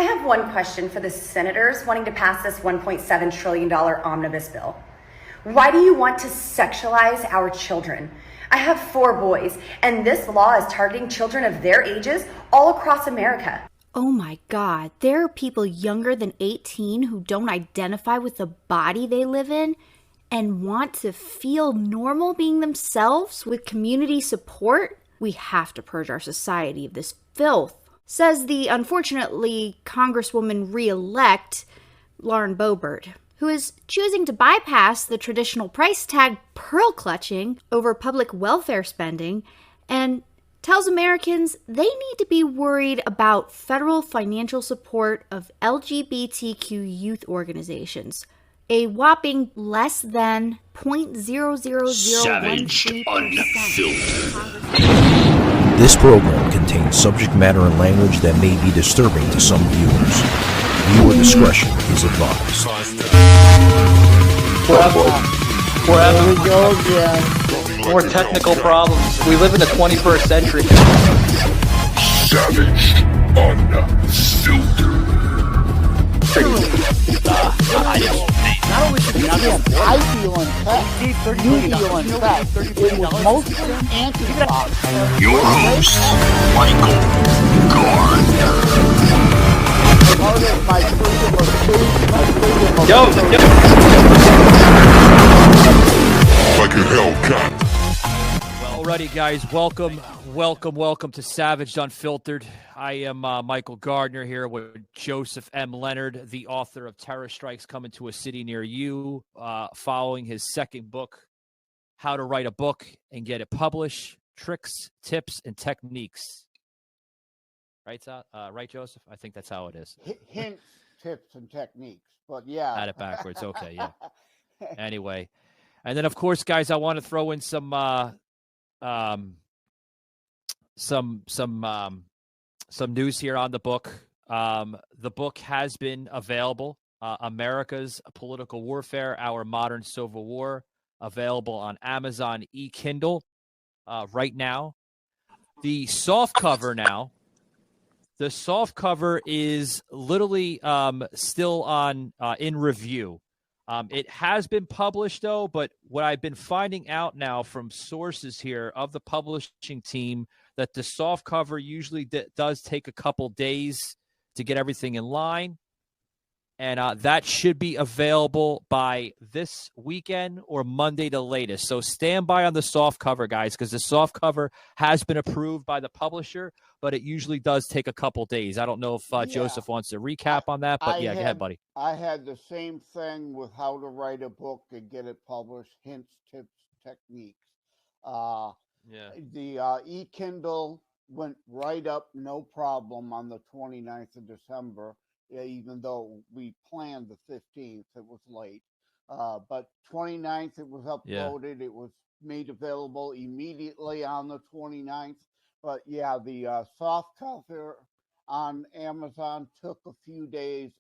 I have one question for the senators wanting to pass this $1.7 trillion omnibus bill. Why do you want to sexualize our children? I have 4 boys, and this law is targeting children of their ages all across America. Oh my God, there are people younger than 18 who don't identify with the body they live in and want to feel normal being themselves with community support? We have to purge our society of this filth, says the unfortunately Congresswoman re-elect Lauren Boebert, who is choosing to bypass the traditional price tag pearl clutching over public welfare spending and tells Americans they need to be worried about federal financial support of LGBTQ youth organizations, a whopping less than 0.0013%. This program contains subject matter and language that may be disturbing to some viewers. Viewer discretion is advised. There we go again. More technical problems. We live in the 21st century. Savage Unfiltered. Not only should we not I feel uncut. You feel uncut. It was mostly anti-pop. Your host, Michael Gardner. Part of my freedom of speech, my freedom of Like a Hellcat. Well, alrighty, guys, welcome to Savage Unfiltered. I am Michael Gardner here with Joseph M. Leonard, the author of Terror Strikes Coming to a City Near You, following his second book, How to Write a Book and Get It Published, Tricks, Tips, and Techniques. Right, right, Joseph? I think that's how it is. Hints, tips, and techniques. But yeah. Had it backwards. Okay, yeah. Anyway. And then, of course, guys, I want to throw in some news here on the book. The book has been available. America's Political Warfare: Our Modern Civil War, available on Amazon e-Kindle right now. The soft cover now. The soft cover is literally still on in review. It has been published, though, but what I've been finding out now from sources here of the publishing team that the soft cover usually does take a couple days to get everything in line. And that should be available by this weekend or Monday the latest. So stand by on the soft cover, guys, because the soft cover has been approved by the publisher, but it usually does take a couple days. I don't know if Joseph wants to recap on that, but go ahead, buddy. I had the same thing with How to Write a Book and Get It Published, hints, tips, techniques. The e-Kindle went right up, no problem, on the 29th of December. Even though we planned the 15th, it was late. But 29th, it was uploaded. Yeah. It was made available immediately on the 29th. But yeah, the soft cover on Amazon took a few days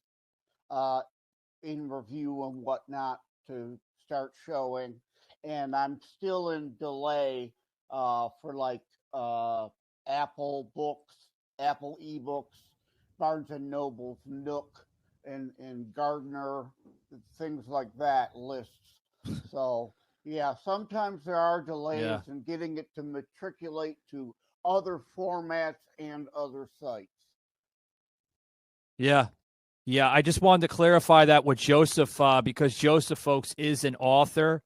in review and whatnot to start showing. And I'm still in delay for like Apple books, Apple ebooks, Barnes & Noble's Nook and Gardner, things like that, lists. So, yeah, sometimes there are delays in getting it to matriculate to other formats and other sites. Yeah. I just wanted to clarify that with Joseph, because Joseph, folks, is an author.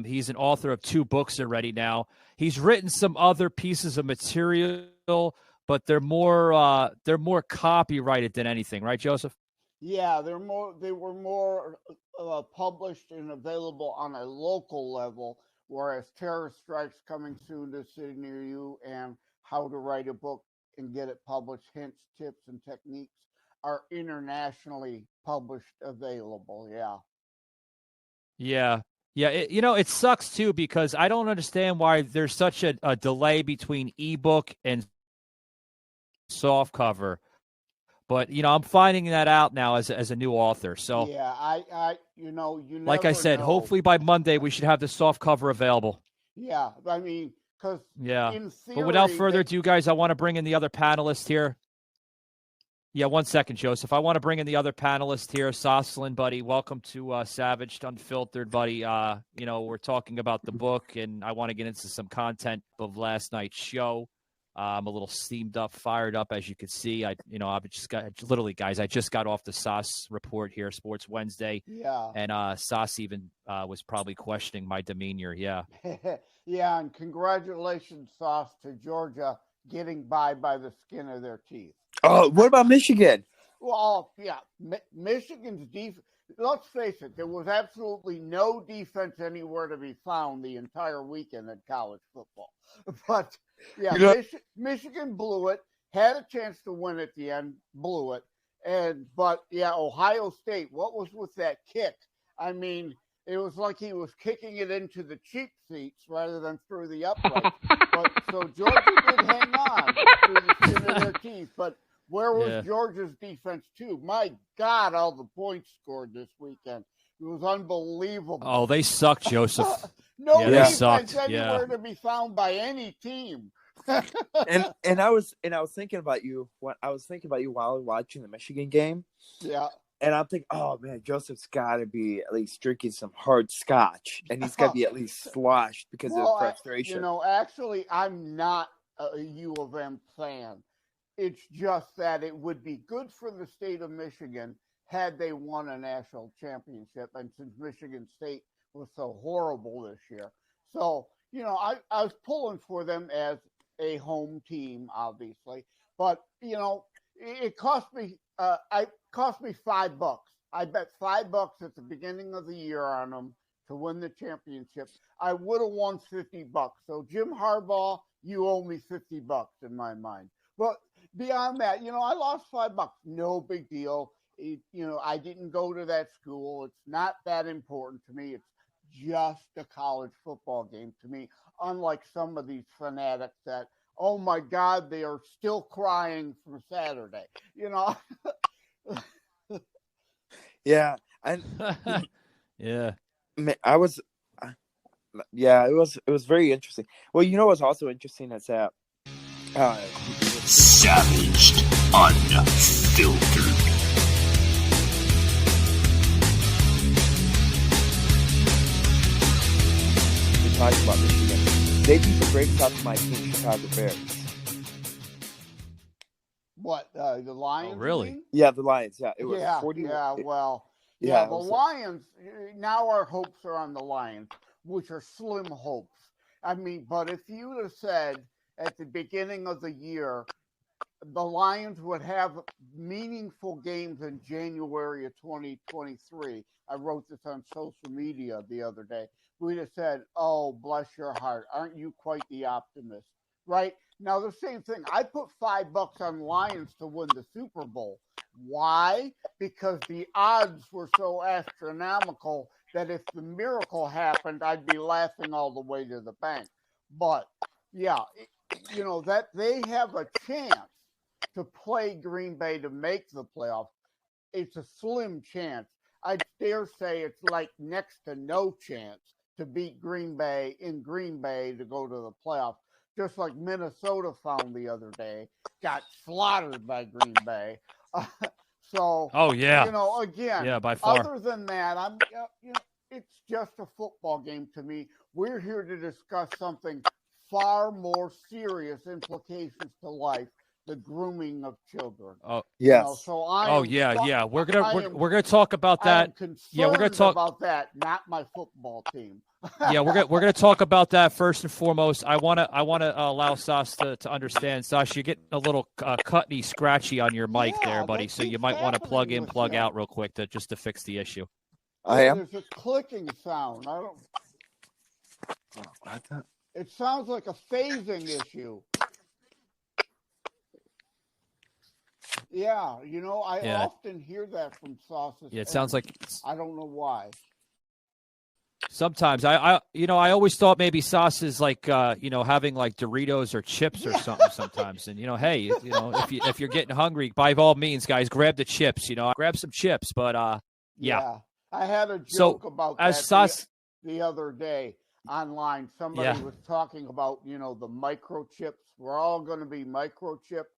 He's an author of 2 books already now. He's written some other pieces of material, but they're more copyrighted than anything, right, Joseph? Yeah, they were more published and available on a local level, whereas Terror Strikes Coming Soon to a City Near You and How to Write a Book and Get It Published, Hints, Tips, and Techniques are internationally published, available. Yeah. It sucks too, because I don't understand why there's such a delay between ebook and soft cover, but I'm finding that out now as a new author. So yeah, I like I said, hopefully by Monday we should have the soft cover available. Yeah, I mean, because in theory, but without further ado, guys, I want to bring in the other panelists here. Yeah, 1 second, Joseph. I want to bring in the other panelist here, Soslin, buddy. Welcome to Savaged Unfiltered, buddy. We're talking about the book, and I want to get into some content of last night's show. I'm a little steamed up, fired up, as you can see. I've just got guys. I just got off the Sauce report here, Sports Wednesday. Yeah. And Sauce even was probably questioning my demeanor. Yeah. Yeah, and congratulations, Sauce, to Georgia getting by the skin of their teeth. Oh, what about Michigan? Well, yeah, Michigan's defense. Let's face it, there was absolutely no defense anywhere to be found the entire weekend in college football. But yeah, Michigan blew it. Had a chance to win at the end, blew it. But Ohio State. What was with that kick? I mean, it was like he was kicking it into the cheap seats rather than through the upright. So Georgia did hang on through the skin of their teeth, but. Where was Georgia's defense, too? My God, all the points scored this weekend. It was unbelievable. Oh, they sucked, Joseph. No defense sucked. anywhere to be found by any team. and I was thinking about you while I was watching the Michigan game. Yeah. And I'm thinking, oh man, Joseph's got to be at least drinking some hard scotch, and he's got to be at least sloshed because of frustration. Actually, I'm not a U of M fan. It's just that it would be good for the state of Michigan had they won a national championship. And since Michigan State was so horrible this year. So, I was pulling for them as a home team, obviously. But, it cost me $5. I bet $5 at the beginning of the year on them to win the championship. I would have won $50. So, Jim Harbaugh, you owe me $50 in my mind. But beyond that, I lost $5. No big deal. I didn't go to that school. It's not that important to me. It's just a college football game to me, unlike some of these fanatics that, oh my God, they are still crying for Saturday. Yeah. Yeah. It was very interesting. Well, what's also interesting is that Savaged Unfiltered. we're talking about Michigan. They beat the brakes off my team, Chicago Bears. What, the Lions? Oh, really? You mean? Yeah, the Lions. Yeah, it was 40. The Lions. Now our hopes are on the Lions, which are slim hopes. I mean, but if you would have said at the beginning of the year, the Lions would have meaningful games in January of 2023. I wrote this on social media the other day. We'd have said, oh, bless your heart. Aren't you quite the optimist? Right? Now, the same thing. I put $5 on Lions to win the Super Bowl. Why? Because the odds were so astronomical that if the miracle happened, I'd be laughing all the way to the bank. But, that they have a chance to play Green Bay to make the playoffs. It's a slim chance. I dare say it's like next to no chance to beat Green Bay in Green Bay to go to the playoffs. Just like Minnesota found the other day, got slaughtered by Green Bay. Again, by far. Other than that, it's just a football game to me. We're here to discuss something far more serious implications to life: the grooming of children. Oh, yes. We're gonna talk about that. We're gonna talk about that, not my football team. We're gonna talk about that first and foremost. I wanna allow Sas to understand. Sas, you're getting a little cutty, scratchy on your mic there, buddy. So you might want to plug in, plug out real quick to fix the issue. I am. There's a clicking sound. It sounds like a phasing issue. Yeah, I often hear that from sauces. Yeah, it sounds like I don't know why. Sometimes I always thought maybe sauce is like having like Doritos or chips or something sometimes. And hey, if you're getting hungry, by all means, guys, grab the chips. Grab some chips. But I had a joke about as that sauce the other day online. Somebody was talking about the microchips. We're all going to be microchipped.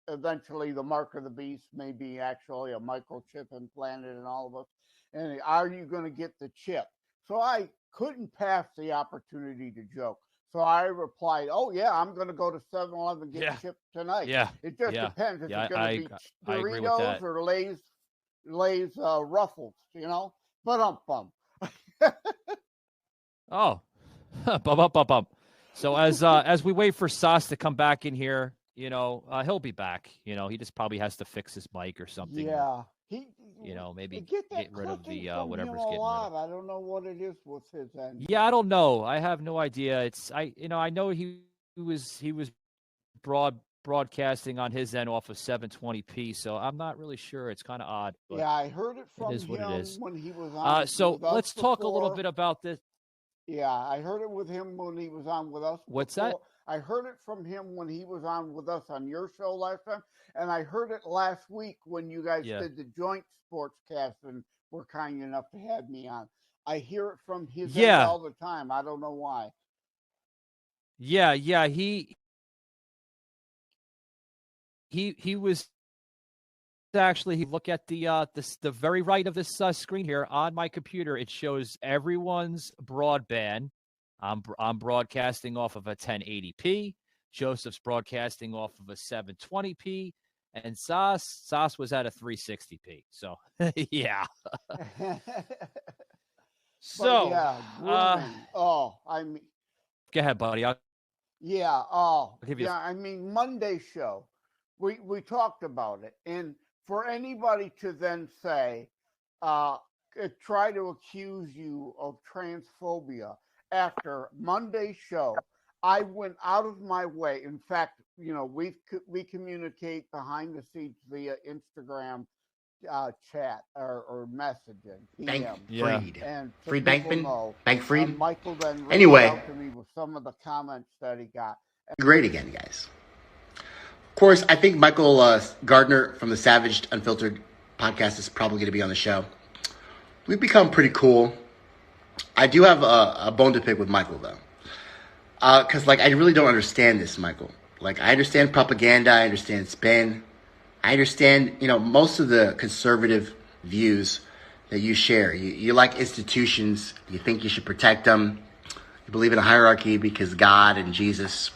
eventually the mark of the beast may be actually a microchip implanted in all of us. And are you going to get the chip? So I couldn't pass the opportunity to joke. So I replied, "Oh yeah, I'm going to go to 7-Eleven and get chipped tonight." Yeah. It just Yeah. depends. Is Yeah, it going to be I agree with that. Doritos or Lay's Ruffles? You know, but Oh, bum. So as we wait for Sauce to come back in here, you know, he'll be back. You know, he just probably has to fix his mic or something. Yeah, You know, maybe get rid of the whatever's getting getting rid of. I don't know what it is with his end. Yeah, I don't know. I have no idea. I know he was broadcasting on his end off of 720p, so I'm not really sure. It's kind of odd. But yeah, I heard it from is what it him is. when he was on. So let's talk a little bit about this. Yeah, I heard it with him when he was on with us. What's that? I heard it from him when he was on with us on your show last time, and I heard it last week when you guys did the joint sportscast and were kind enough to have me on. I hear it from his end all the time. I don't know why. Yeah, he was actually. Look at the very right of this screen here on my computer. It shows everyone's broadband. I'm broadcasting off of a 1080p. Joseph's broadcasting off of a 720p, and Sauce was at a 360p. So yeah. So I mean, go ahead, buddy. I mean, Monday show. We talked about it, and for anybody to then say, try to accuse you of transphobia after Monday's show, I went out of my way. In fact, you know, we communicate behind the scenes via Instagram chat or messaging. Freed Bankman. Bankfried. Michael then reached out to me with some of the comments that he got. Great again, guys. Of course, I think Michael Gardner from the Savaged Unfiltered podcast is probably going to be on the show. We've become pretty cool. I do have a bone to pick with Michael, though. Because, I really don't understand this, Michael. I understand propaganda. I understand spin. I understand, most of the conservative views that you share. You like institutions. You think you should protect them. You believe in a hierarchy because God and Jesus,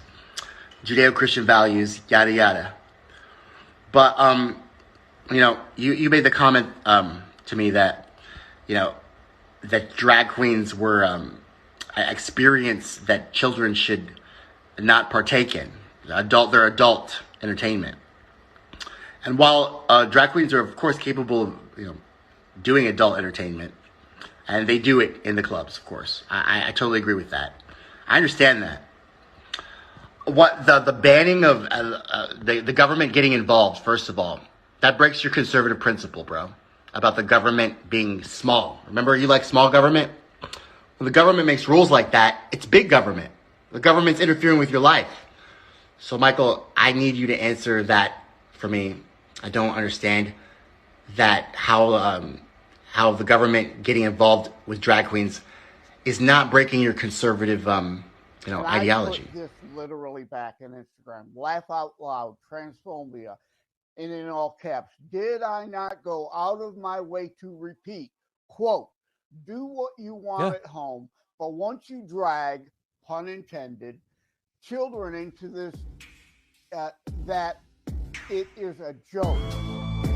Judeo-Christian values, yada, yada. But, you made the comment to me that, that drag queens were an experience that children should not partake in. They're adult entertainment. And while drag queens are, of course, capable of, doing adult entertainment, and they do it in the clubs, of course. I totally agree with that. I understand that. What the banning of the government getting involved, first of all, that breaks your conservative principle, bro, about the government being small. Remember, you like small government? When the government makes rules like that, it's big government. The government's interfering with your life. So, Michael, I need you to answer that for me. I don't understand that how the government getting involved with drag queens is not breaking your conservative ideology. I put this literally back in Instagram. Laugh out loud, transphobia, and in all caps. Did I not go out of my way to repeat, quote, do what you want at home, but once you drag, pun intended, children into this, that it is a joke.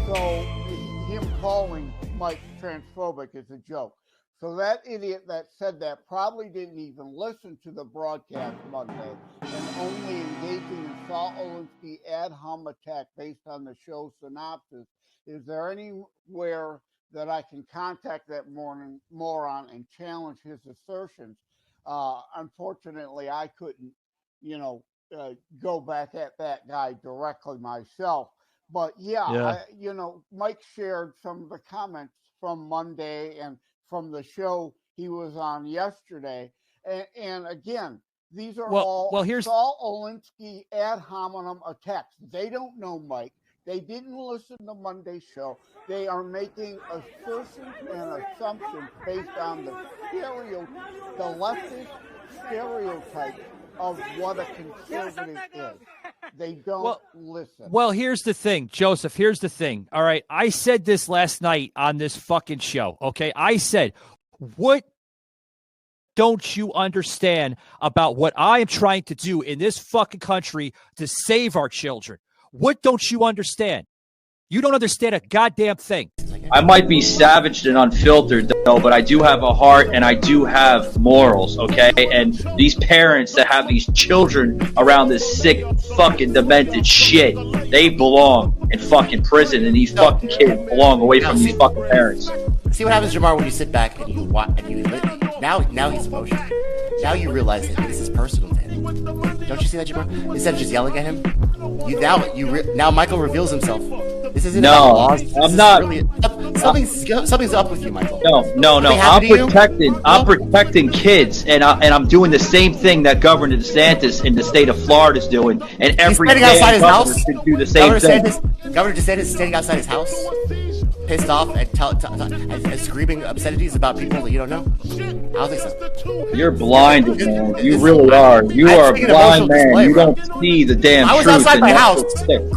So him calling Mike transphobic is a joke. So that idiot that said that probably didn't even listen to the broadcast Monday and only engaging in Saul Alinsky ad hom attack based on the show's synopsis. Is there anywhere that I can contact that moron and challenge his assertions? Unfortunately, I couldn't, go back at that guy directly myself. But Mike shared some of the comments from Monday and from the show he was on yesterday. And again, these are all Saul Alinsky ad hominem attacks. They don't know Mike. They didn't listen to Monday's show. They are making assertions and assumptions based on the leftist stereotype of what a conservative is. They don't listen. Well, here's the thing, Joseph. Here's the thing. All right. I said this last night on this fucking show. Okay. I said, what don't you understand about what I am trying to do in this fucking country to save our children? What don't you understand? You don't understand a goddamn thing. I might be savaged and unfiltered, though, but I do have a heart and I do have morals, okay? And these parents that have these children around this sick, fucking demented shit, they belong in fucking prison, and these fucking kids belong away from these fucking parents. See what happens, Jamar, when you sit back and you watch and you now he's emotional. Now you realize that this is personal to him. Don't you see that, Jamar? Instead of just yelling at him, now Michael reveals himself. This isn't about laws. I'm not. Really, something's up with you, Michael. No. I'm protecting kids, and I'm doing the same thing that Governor DeSantis in the state of Florida is doing, and every damn governor should do the same thing. Governor DeSantis is standing outside his house, pissed off and screaming obscenities about people that you don't know. I don't think so. You're blinded, man. You really are. You are a blind man. You don't see the damn truth. I was outside my house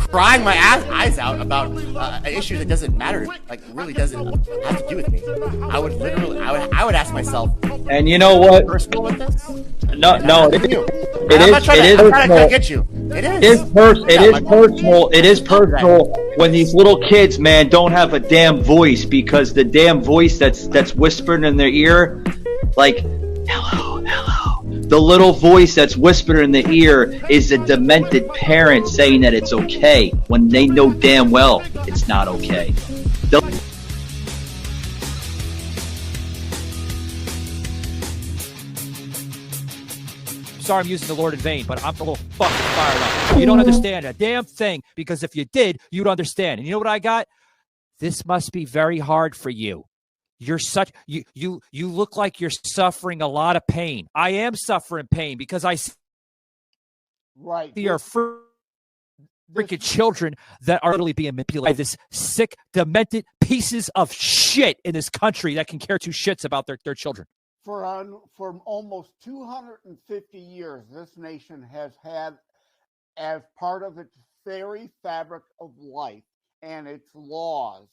crying my eyes out about an issue that doesn't matter, like really doesn't have to do with me. I would ask myself. And you know what? Personal with this? No, it is personal when these little kids, man, don't have a damn voice, because the damn voice that's whispering in their ear, like, hello. The little voice that's whispering in the ear is a demented parent saying that it's okay when they know damn well it's not okay. Sorry, I'm using the Lord in vain, but I'm a little fucking fired up. You don't understand a damn thing, because if you did, you'd understand. And you know what I got? This must be very hard for you. You look like you're suffering a lot of pain. I am suffering pain because I see your freaking children that are literally being manipulated by this sick, demented pieces of shit in this country that can care two shits about their children. For almost 250 years, this nation has had, as part of its very fabric of life and its laws,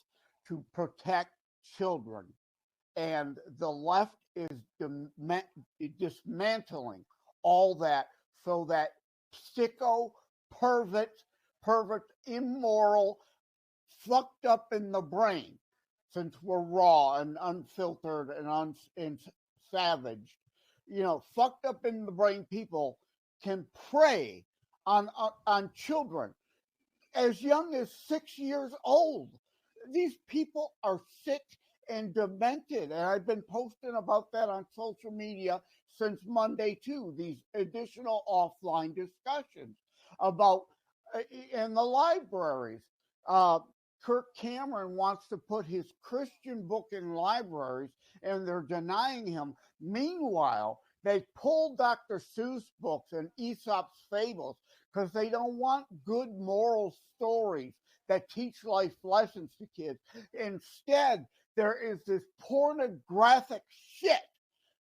to protect children. And the left is dismantling all that, so that sicko, pervert, immoral, fucked up in the brain, since we're raw and unfiltered and savaged, fucked up in the brain people can prey on children as young as 6 years old. These people are sick and demented, and I've been posting about that on social media since Monday too. These additional offline discussions about in the libraries. Kirk Cameron wants to put his Christian book in libraries, and they're denying him. Meanwhile, they pulled Dr. Seuss books and Aesop's fables because they don't want good moral stories that teach life lessons to kids. Instead, there is this pornographic shit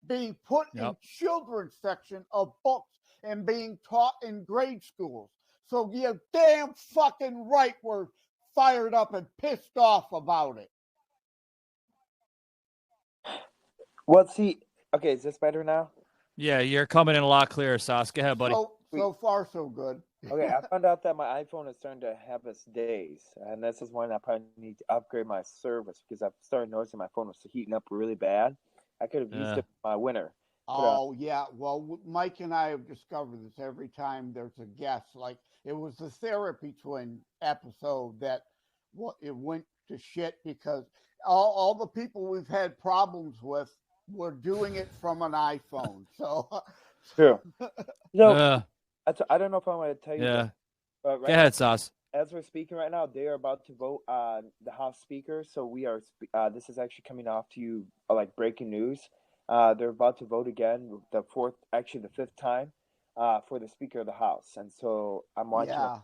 being put in children's section of books and being taught in grade schools. So you're damn fucking right we're fired up and pissed off about it. Well, see, okay, is this better now? Yeah, you're coming in a lot clearer, Sauce. Go ahead, buddy. So far, so good. Okay, I found out that my iPhone is starting to have its days, and this is when I probably need to upgrade my service, because I've started noticing my phone was heating up really bad. I could have used it in my winter. Oh, yeah. Well, Mike and I have discovered this every time there's a guest. Like, it was the Therapy Twin episode that it went to shit because all the people we've had problems with were doing it from an iPhone. So, true. I don't know if I want to tell you. Yeah. But Go ahead, Sauce. As we're speaking right now, they are about to vote on the House Speaker. So we are. This is actually coming off to you like breaking news. They're about to vote again, the fifth time, for the Speaker of the House. And so I'm watching. Yeah.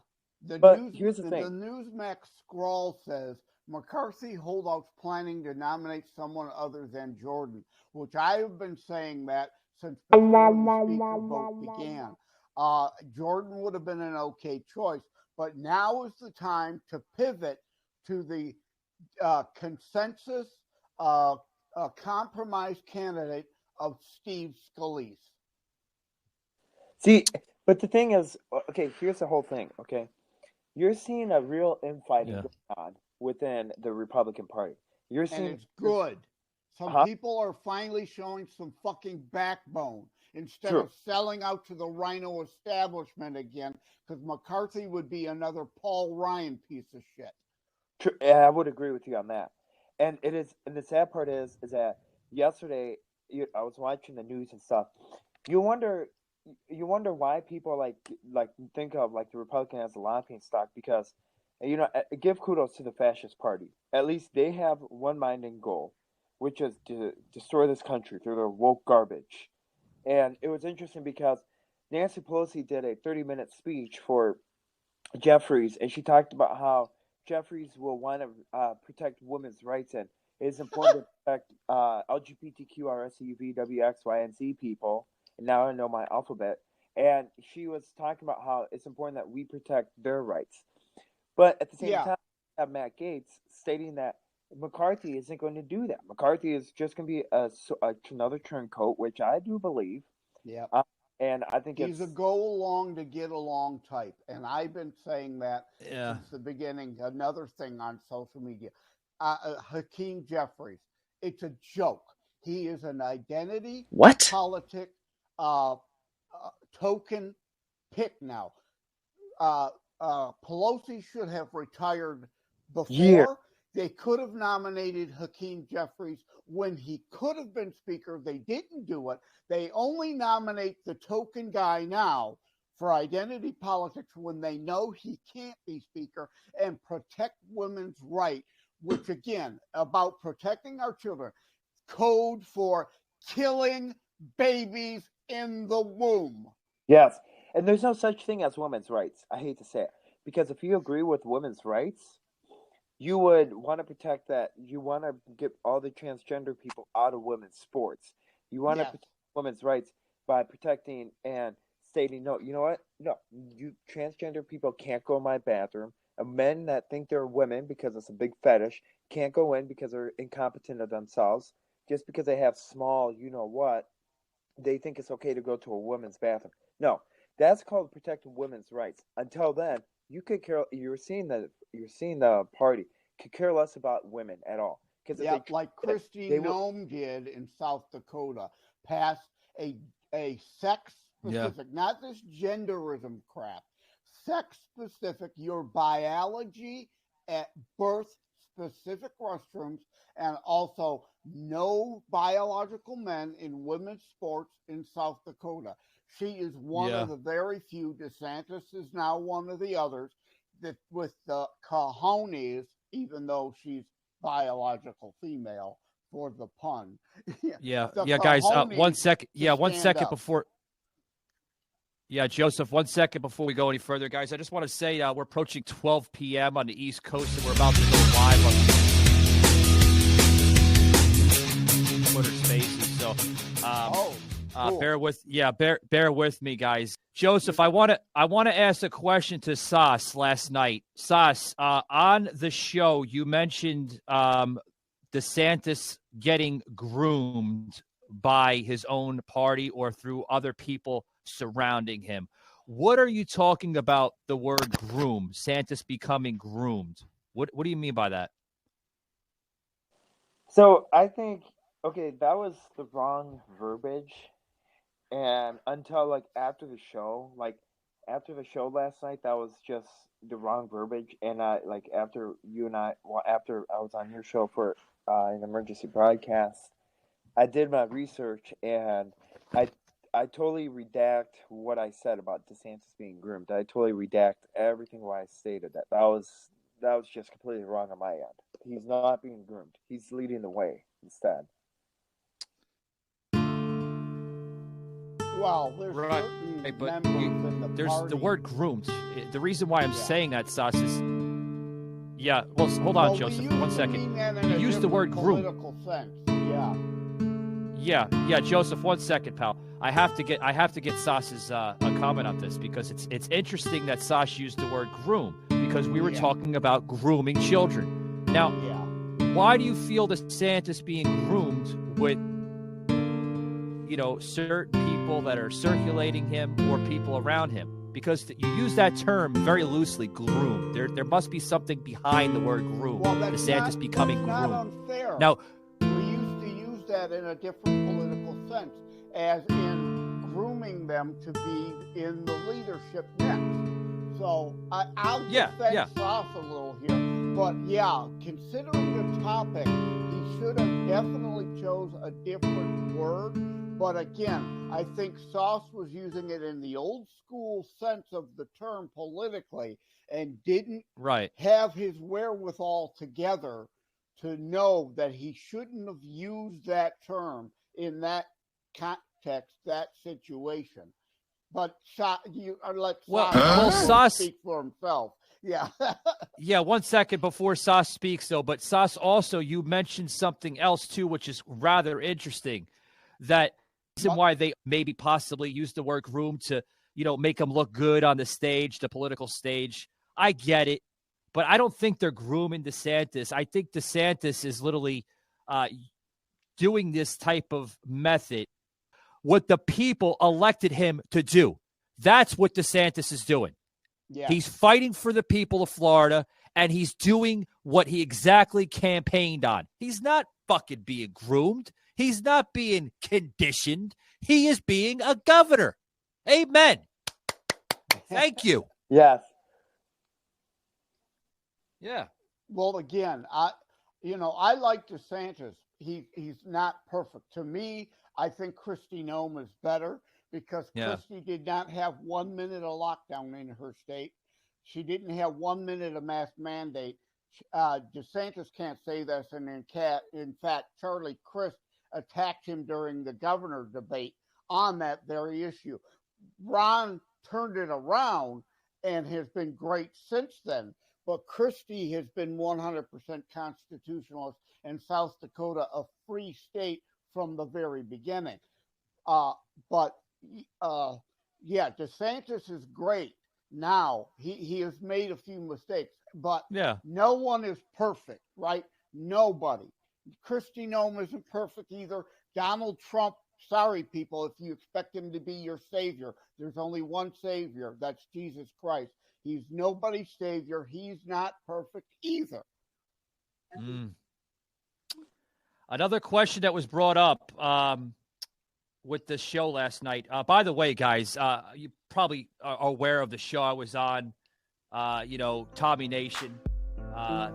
Here's the thing. The Newsmax scroll says McCarthy holdouts planning to nominate someone other than Jordan, which I have been saying that since before the Speaker vote began. Jordan would have been an okay choice, but now is the time to pivot to the consensus compromise candidate of Steve Scalise. See, but the thing is, okay, here's the whole thing, okay? You're seeing a real infighting going on within the Republican Party. You're seeing, and it's good. Some people are finally showing some fucking backbone instead of selling out to the rhino establishment again, because McCarthy would be another Paul Ryan piece of shit. True, yeah, I would agree with you on that. And it is, and the sad part is that yesterday I was watching the news and stuff. You wonder why people like think of like the Republican as a laughing stock, because give kudos to the fascist party. At least they have one mind and goal, which is to destroy this country through their woke garbage. And it was interesting because Nancy Pelosi did a 30-minute speech for Jeffries, and she talked about how Jeffries will want to protect women's rights, and it is important to protect LGBTQ, RSUV, WX, Y, and Z people. And now I know my alphabet. And she was talking about how it's important that we protect their rights. But at the same time, we have Matt Gaetz stating that McCarthy isn't going to do that. McCarthy is just going to be another turncoat, which I do believe. Yeah. And I think he's a go along to get along type. And I've been saying that since the beginning. Another thing on social media. Hakeem Jeffries. It's a joke. He is an identity politic token pick now. Pelosi should have retired before. Yeah. They could have nominated Hakeem Jeffries when he could have been speaker. They didn't do it. They only nominate the token guy now for identity politics when they know he can't be speaker and protect women's rights, which again, about protecting our children. Code for killing babies in the womb. Yes. And there's no such thing as women's rights. I hate to say it. Because if you agree with women's rights, you would want to protect that. You want to get all the transgender people out of women's sports. You want to protect women's rights by protecting and stating, no, you know what? No, you transgender people can't go in my bathroom. And men that think they're women because it's a big fetish can't go in because they're incompetent of themselves. Just because they have small, you know what, they think it's okay to go to a women's bathroom. No, that's called protecting women's rights. Until then, you could care. You're seeing the party could care less about women at all. Yeah, like Christy Nome did in South Dakota, passed a sex specific, not this genderism crap, sex specific, your biology at birth specific restrooms, and also no biological men in women's sports in South Dakota. She is one of the very few. DeSantis is now one of the others that with the cojones, even though she's biological female for the pun. Guys, 1 second. Yeah, 1 second before. Yeah, Joseph, 1 second before we go any further, guys. I just want to say we're approaching 12 p.m. on the East Coast, and we're about to go live on Twitter Spaces. So, cool. bear with me, guys. Joseph, I want to ask a question to Sas last night. Sas, on the show, you mentioned DeSantis getting groomed by his own party or through other people surrounding him. What are you talking about the word groom? DeSantis becoming groomed. What do you mean by that? So I think, that was the wrong verbiage. And until after the show last night, that was just the wrong verbiage. And after I was on your show for an emergency broadcast, I did my research and I totally redact what I said about DeSantis being groomed. I totally redact everything what I stated. That was just completely wrong on my end. He's not being groomed. He's leading the way instead. Well, there's certain members in the there's party. The word groomed. The reason why I'm saying that, Sas, is hold on, Joseph, 1 second. You use the word groomed. Sense. Yeah, Joseph. 1 second, pal. I have to get Sas's comment on this because it's interesting that Sas used the word groom because we were talking about grooming children. Now, why do you feel DeSantis being groomed with, certain people that are circulating him or people around him? Because you use that term very loosely, groomed. There must be something behind the word groom. Well, DeSantis becoming groomed. Not unfair. Now, we used to use that in a different political sense, as in grooming them to be in the leadership next. So I'll defend Sauce a little here, but considering the topic, he should have definitely chose a different word. But again, I think Sauce was using it in the old school sense of the term politically and didn't have his wherewithal together to know that he shouldn't have used that term in that context, that situation. But you let Sauce speak for himself. Yeah. Yeah, 1 second before Sauce speaks, though. But Sauce, also, you mentioned something else, too, which is rather interesting, that reason why they maybe possibly use the word groom to, make them look good on the stage, the political stage. I get it, but I don't think they're grooming DeSantis. I think DeSantis is literally doing this type of method what the people elected him to do. That's what DeSantis is doing. Yeah. He's fighting for the people of Florida, and he's doing what he exactly campaigned on. He's not fucking being groomed. He's not being conditioned. He is being a governor. Amen. Thank you. Yes. Yeah. Well, again, I like DeSantis. He's not perfect. To me, I think Kristi Noem is better because Kristi did not have 1 minute of lockdown in her state. She didn't have 1 minute of mask mandate. DeSantis can't say this, and in fact, Charlie Crist attacked him during the governor debate on that very issue. Ron turned it around and has been great since then. But Kristi has been 100% constitutionalist, and South Dakota a free state from the very beginning. But DeSantis is great. Now he has made a few mistakes, but no one is perfect, right? Nobody. Kristi Noem isn't perfect either. Donald Trump, sorry people, if you expect him to be your savior, there's only one savior. That's Jesus Christ. He's nobody's savior. He's not perfect either. Another question that was brought up with the show last night. By the way, guys, you probably are aware of the show I was on. Tommy Nation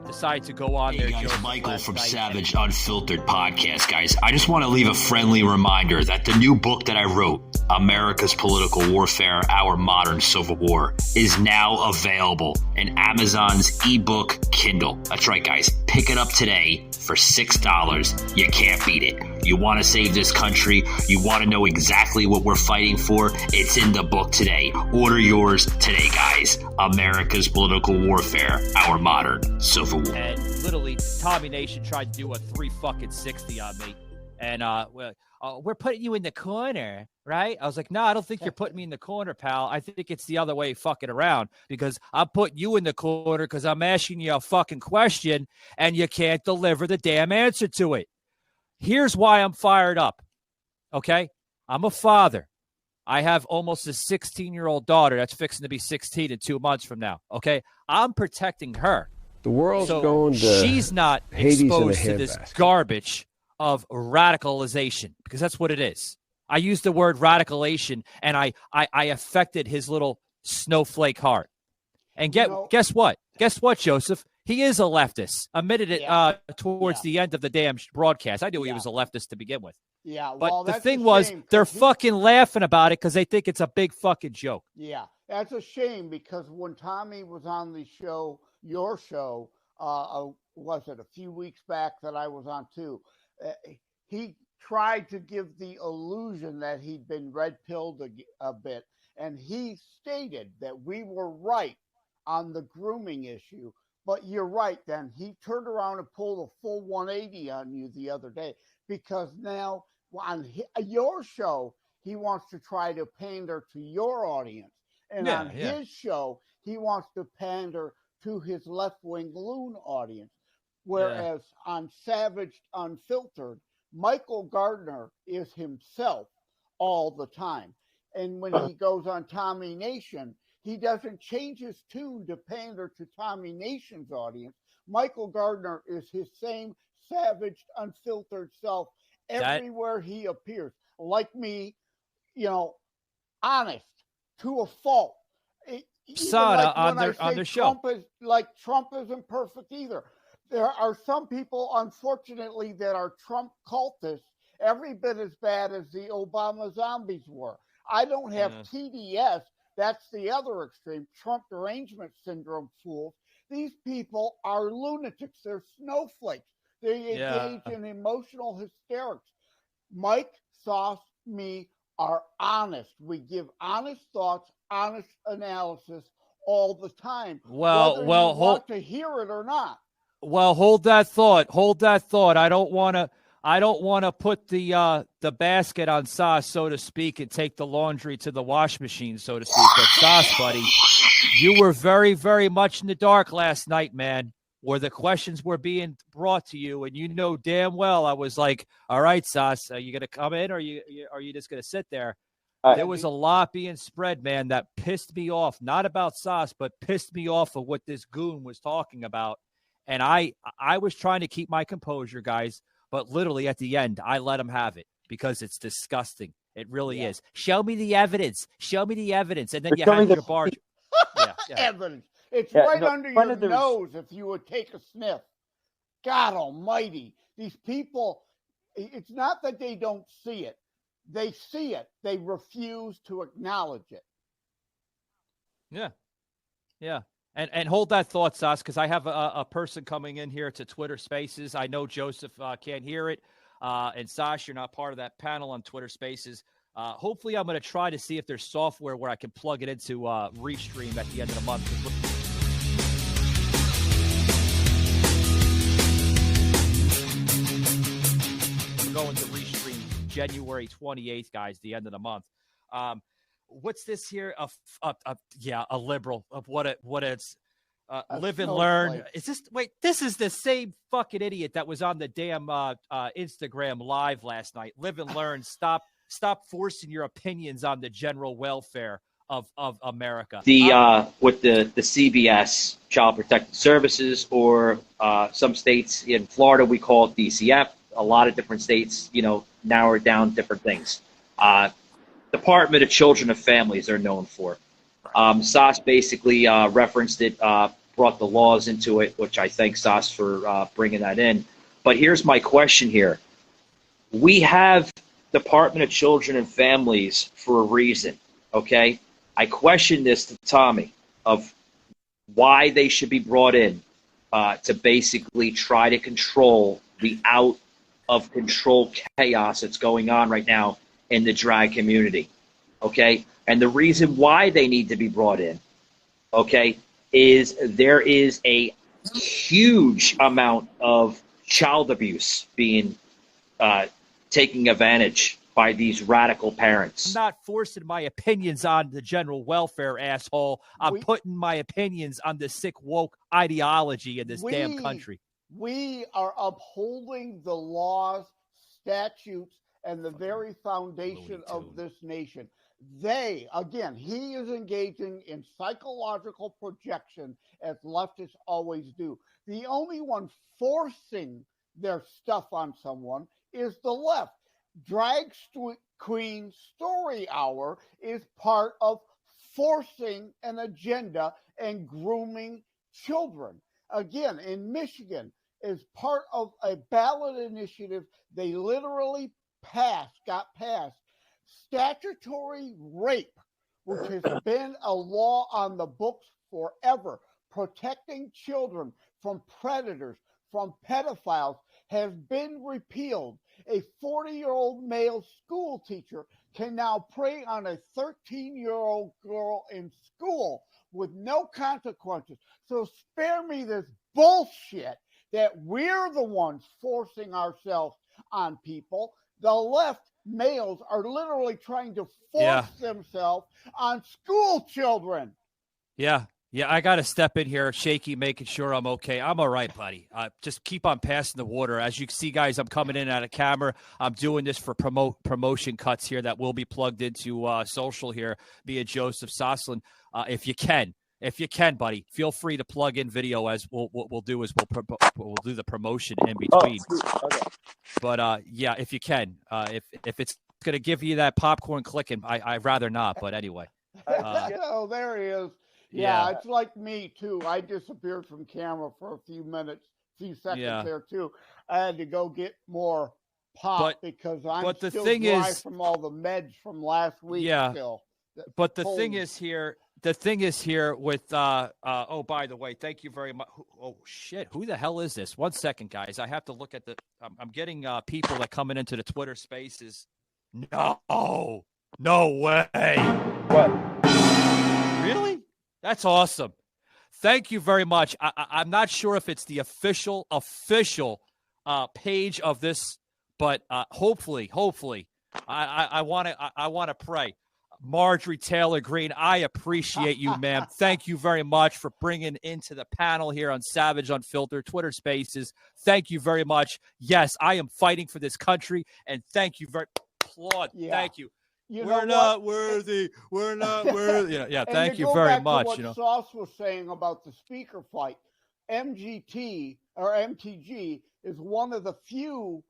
decided to go on there. Hey guys, Michael from Savage Unfiltered Podcast, guys. I just want to leave a friendly reminder that the new book that I wrote, America's Political Warfare, Our Modern Civil War, is now available in Amazon's ebook Kindle. That's right, guys. Pick it up today for $6. You can't beat it. You want to save this country? You want to know exactly what we're fighting for? It's in the book today. Order yours today, guys. America's Political Warfare, Our Modern Civil War. And literally, Tommy Nation tried to do a 360 on me. And we're putting you in the corner, right? I was like, no, I don't think you're putting me in the corner, pal. I think it's the other way fucking around, because I'm putting you in the corner because I'm asking you a fucking question and you can't deliver the damn answer to it. Here's why I'm fired up, okay? I'm a father. I have almost a 16-year-old daughter that's fixing to be 16 in 2 months from now, okay? I'm protecting her. The world's so going to she's not exposed to this garbage of radicalization, because that's what it is. I used the word radicalization, and I affected his little snowflake heart. And guess what? Guess what, Joseph? He is a leftist. Admitted it towards the end of the damn broadcast. I knew he was a leftist to begin with. Yeah, but the thing was, they're fucking laughing about it because they think it's a big fucking joke. Yeah, that's a shame, because when Tommy was on the show, your show, was it a few weeks back that I was on too? He tried to give the illusion that he'd been red-pilled a bit, and he stated that we were right on the grooming issue. But you're right, then. He turned around and pulled a full 180 on you the other day, because now on your show, he wants to try to pander to your audience. And on his show, he wants to pander to his left-wing loon audience. Whereas on Savaged Unfiltered, Michael Gardner is himself all the time. And when he goes on Tommy Nation, he doesn't change his tune to pander to Tommy Nation's audience. Michael Gardner is his same savaged, unfiltered self everywhere he appears. Like me, honest to a fault. Sada on the show. Trump isn't perfect either. There are some people, unfortunately, that are Trump cultists, every bit as bad as the Obama zombies were. I don't have TDS. That's the other extreme, Trump derangement syndrome fools. These people are lunatics. They're snowflakes. They engage in emotional hysterics. Mike, Sauce, me are honest. We give honest thoughts, honest analysis all the time. Whether you want to hear it or not. Well, hold that thought. I don't want to put the basket on Sauce, so to speak, and take the laundry to the wash machine, so to speak. But Sauce, buddy, you were very, very much in the dark last night, man, where the questions were being brought to you, and you know damn well I was like, all right, Sauce, are you going to come in, or are you just going to sit there? There was a lot being spread, man, that pissed me off. Not about Sauce, but pissed me off of what this goon was talking about. And I was trying to keep my composure, guys, but literally at the end, I let him have it because it's disgusting. It really is. Show me the evidence. And then you hand your barge. Evidence. It's under your nose if you would take a sniff. God almighty. These people, it's not that they don't see it. They see it. They refuse to acknowledge it. Yeah. And hold that thought, Sauce, because I have a person coming in here to Twitter Spaces. I know Joseph can't hear it. And Sauce, you're not part of that panel on Twitter Spaces. Hopefully, I'm going to try to see if there's software where I can plug it into Restream at the end of the month. We're going to Restream January 28th, guys, the end of the month. What's this here? A liberal of what it's live and learn. Is this this is the same fucking idiot that was on the damn Instagram live last night. Live and learn. Stop forcing your opinions on the general welfare of America. With the CBS, Child Protective Services, or some states in Florida we call it DCF. A lot of different states, narrow down different things. Department of Children and Families are known for. Sauce basically referenced it, brought the laws into it, which I thank Sauce for bringing that in. But here's my question here. We have Department of Children and Families for a reason, okay? I question this to Tommy of why they should be brought in to basically try to control the out-of-control chaos that's going on right now in the drag community, okay? And the reason why they need to be brought in, okay, is there is a huge amount of child abuse being taken advantage by these radical parents. I'm not forcing my opinions on the general welfare, asshole. I'm putting my opinions on the sick woke ideology in this damn country. We are upholding the laws, statutes, and the very foundation of this nation. He is engaging in psychological projection as leftists always do. The only one forcing their stuff on someone is the left. Drag Queen Story Hour is part of forcing an agenda and grooming children. Again, in Michigan, as part of a ballot initiative, they literally got passed statutory rape, which has been a law on the books forever, protecting children from predators, from pedophiles, has been repealed. A 40-year-old male school teacher can now prey on a 13-year-old girl in school with no consequences. So spare me this bullshit that we're the ones forcing ourselves on people. The left males are literally trying to force Yeah. themselves on school children. Yeah. I got to step in here, shaky, making sure I'm okay. I'm all right, buddy. Just keep on passing the water. As you can see, guys, I'm coming in out of camera. I'm doing this for promotion cuts here that will be plugged into social here via Joseph Soslin. If you can, buddy, feel free to plug in video. As what we'll do is we'll do the promotion in between. Okay. But yeah, if you can, if it's going to give you that popcorn clicking, I'd rather not. But anyway. Oh, there he is. Yeah, it's like me too. I disappeared from camera for a few seconds there too. I had to go get more pop because I'm still dry from all the meds from last week. Still. But the thing is here with oh, by the way, thank you very much. Oh shit, who the hell is this? 1 second, guys. I have to look at I'm getting people that coming into the Twitter Spaces. No way. What? Really? That's awesome. Thank you very much. I'm not sure if it's the official page of this, but hopefully, I want to pray. Marjorie Taylor Greene, I appreciate you, ma'am. Thank you very much for bringing into the panel here on Savage Unfiltered Twitter Spaces. Thank you very much. Yes, I am fighting for this country, and thank you very applaud. Yeah. Thank you. We're not worthy. We're not worthy. Yeah. Thank you very much. What Sauce was saying about the speaker fight, MTG is one of the few,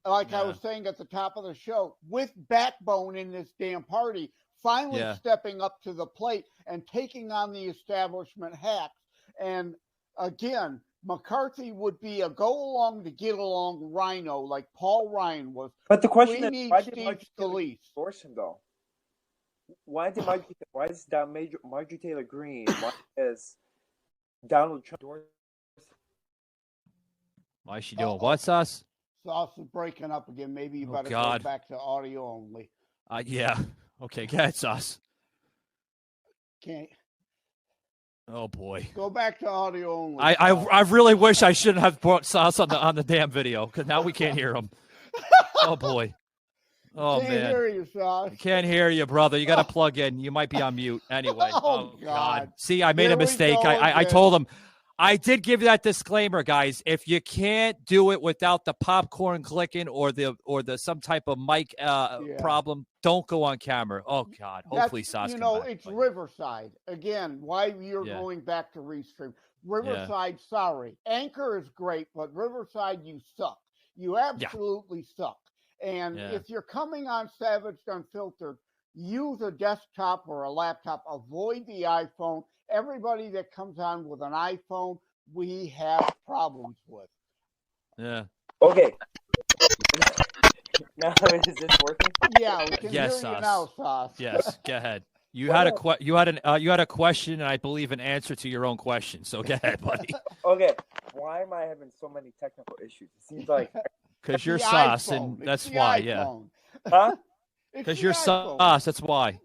like I was saying at the top of the show, with backbone in this damn party, finally stepping up to the plate and taking on the establishment hacks. And again, McCarthy would be a go-along to get-along rhino like Paul Ryan was. But the question is, why did Marjorie endorse him, though? Why is Marjorie Taylor Greene, why is Donald Trump endorse him? Why is she doing what, Sauce? Sauce is breaking up again. Maybe you better go back to audio only. Yeah. Okay, go ahead, Sauce. Can't. Oh boy. Go back to audio only. I really wish I shouldn't have brought Sauce on the damn video because now we can't hear him. Oh boy. Oh can't man. Can't hear you, Sauce. Can't hear you, brother. You got to plug in. You might be on mute anyway. Oh God. See, I made a mistake. I told him. I did give you that disclaimer, guys. If you can't do it without the popcorn clicking or the some type of mic problem, don't go on camera. Oh God! Hopefully, Sauce. It's Riverside again. Why you're going back to Restream? Riverside, sorry. Anchor is great, but Riverside, you suck. You absolutely suck. And if you're coming on Savage Unfiltered, use a desktop or a laptop. Avoid the iPhone. Everybody that comes on with an iPhone, we have problems with. Yeah. Okay. Now is this working? Yeah, we can hear you now, Sauce. Yes, go ahead. You had a question, and I believe an answer to your own question. So go ahead, buddy. Okay. Why am I having so many technical issues? It seems like because you're Sauce, iPhone. and that's why. iPhone. Yeah. Huh? Because you're Sauce. That's why.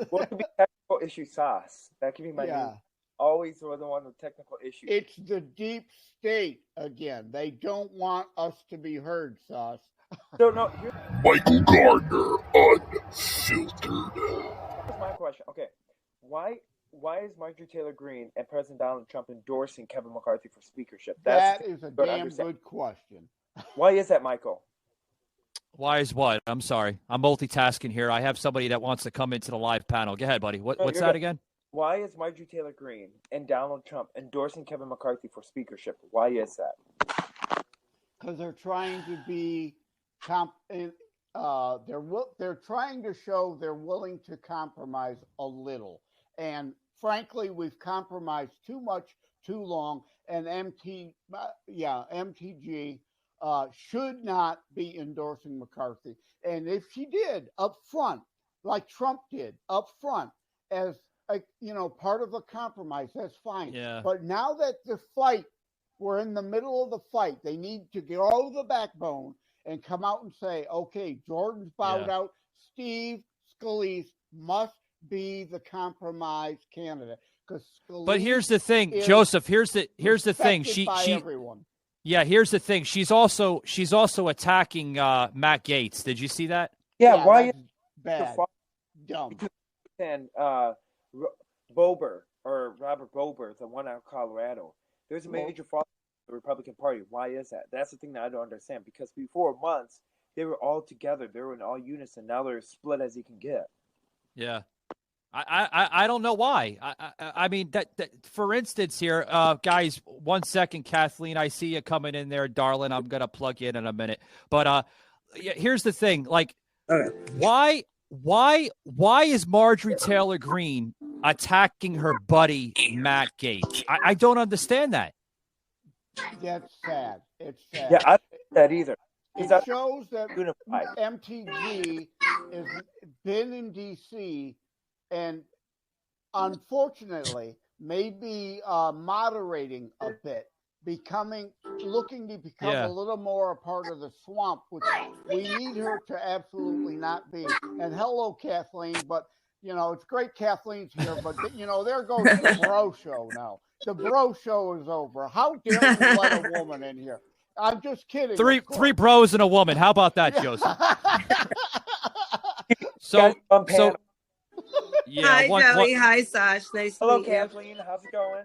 What could be technical issue, Sauce? That could be my name. Always the one with technical issues. It's the deep state again. They don't want us to be heard, Sauce. So no, Michael Gardner, Unfiltered. Here's my question. Okay, why is Marjorie Taylor Greene and President Donald Trump endorsing Kevin McCarthy for speakership? That is a damn good question. Why is that, Michael? Why is what? I'm sorry. I'm multitasking here. I have somebody that wants to come into the live panel. Go ahead, buddy. What's that again? Why is Marjorie Taylor Greene and Donald Trump endorsing Kevin McCarthy for speakership? Why is that? Because they're trying to be they're trying to show they're willing to compromise a little. And frankly, we've compromised too much, too long. And MTG should not be endorsing McCarthy. And if she did up front, like Trump did up front, as part of a compromise, that's fine. Yeah. But now that we're in the middle of the fight, they need to grow the backbone and come out and say, okay, Jordan's bowed out. Steve Scalise must be the compromise candidate. But here's the thing, Joseph. Here's the thing. She everyone. Yeah, here's the thing. She's also attacking Matt Gaetz. Did you see that? Yeah, why that's bad? Dumb. And Bober or Robert Bober, the one out of Colorado. There's a major fall in the Republican Party. Why is that? That's the thing that I don't understand. Because before months they were all together, they were in all unison. Now they're split as you can get. Yeah. I don't know why. I mean that for instance here, guys. 1 second, Kathleen. I see you coming in there, darling. I'm gonna plug you in a minute. But yeah, here's the thing. Like, why is Marjorie Taylor Greene attacking her buddy Matt Gaetz? I don't understand that. That's sad. It's sad. Yeah, I don't think that either. It shows that MTG has been in D.C. and unfortunately may be moderating a bit, looking to become a little more a part of the swamp, which we need her to absolutely not be. And hello, Kathleen, but it's great Kathleen's here, but there goes the bro show now. The bro show is over. How dare you let a woman in here? I'm just kidding. Three bros and a woman. How about that, Joseph? So yeah. Hi, Joey. Hi, Sash. Nice to meet you. Hello, Kathleen. How's it going?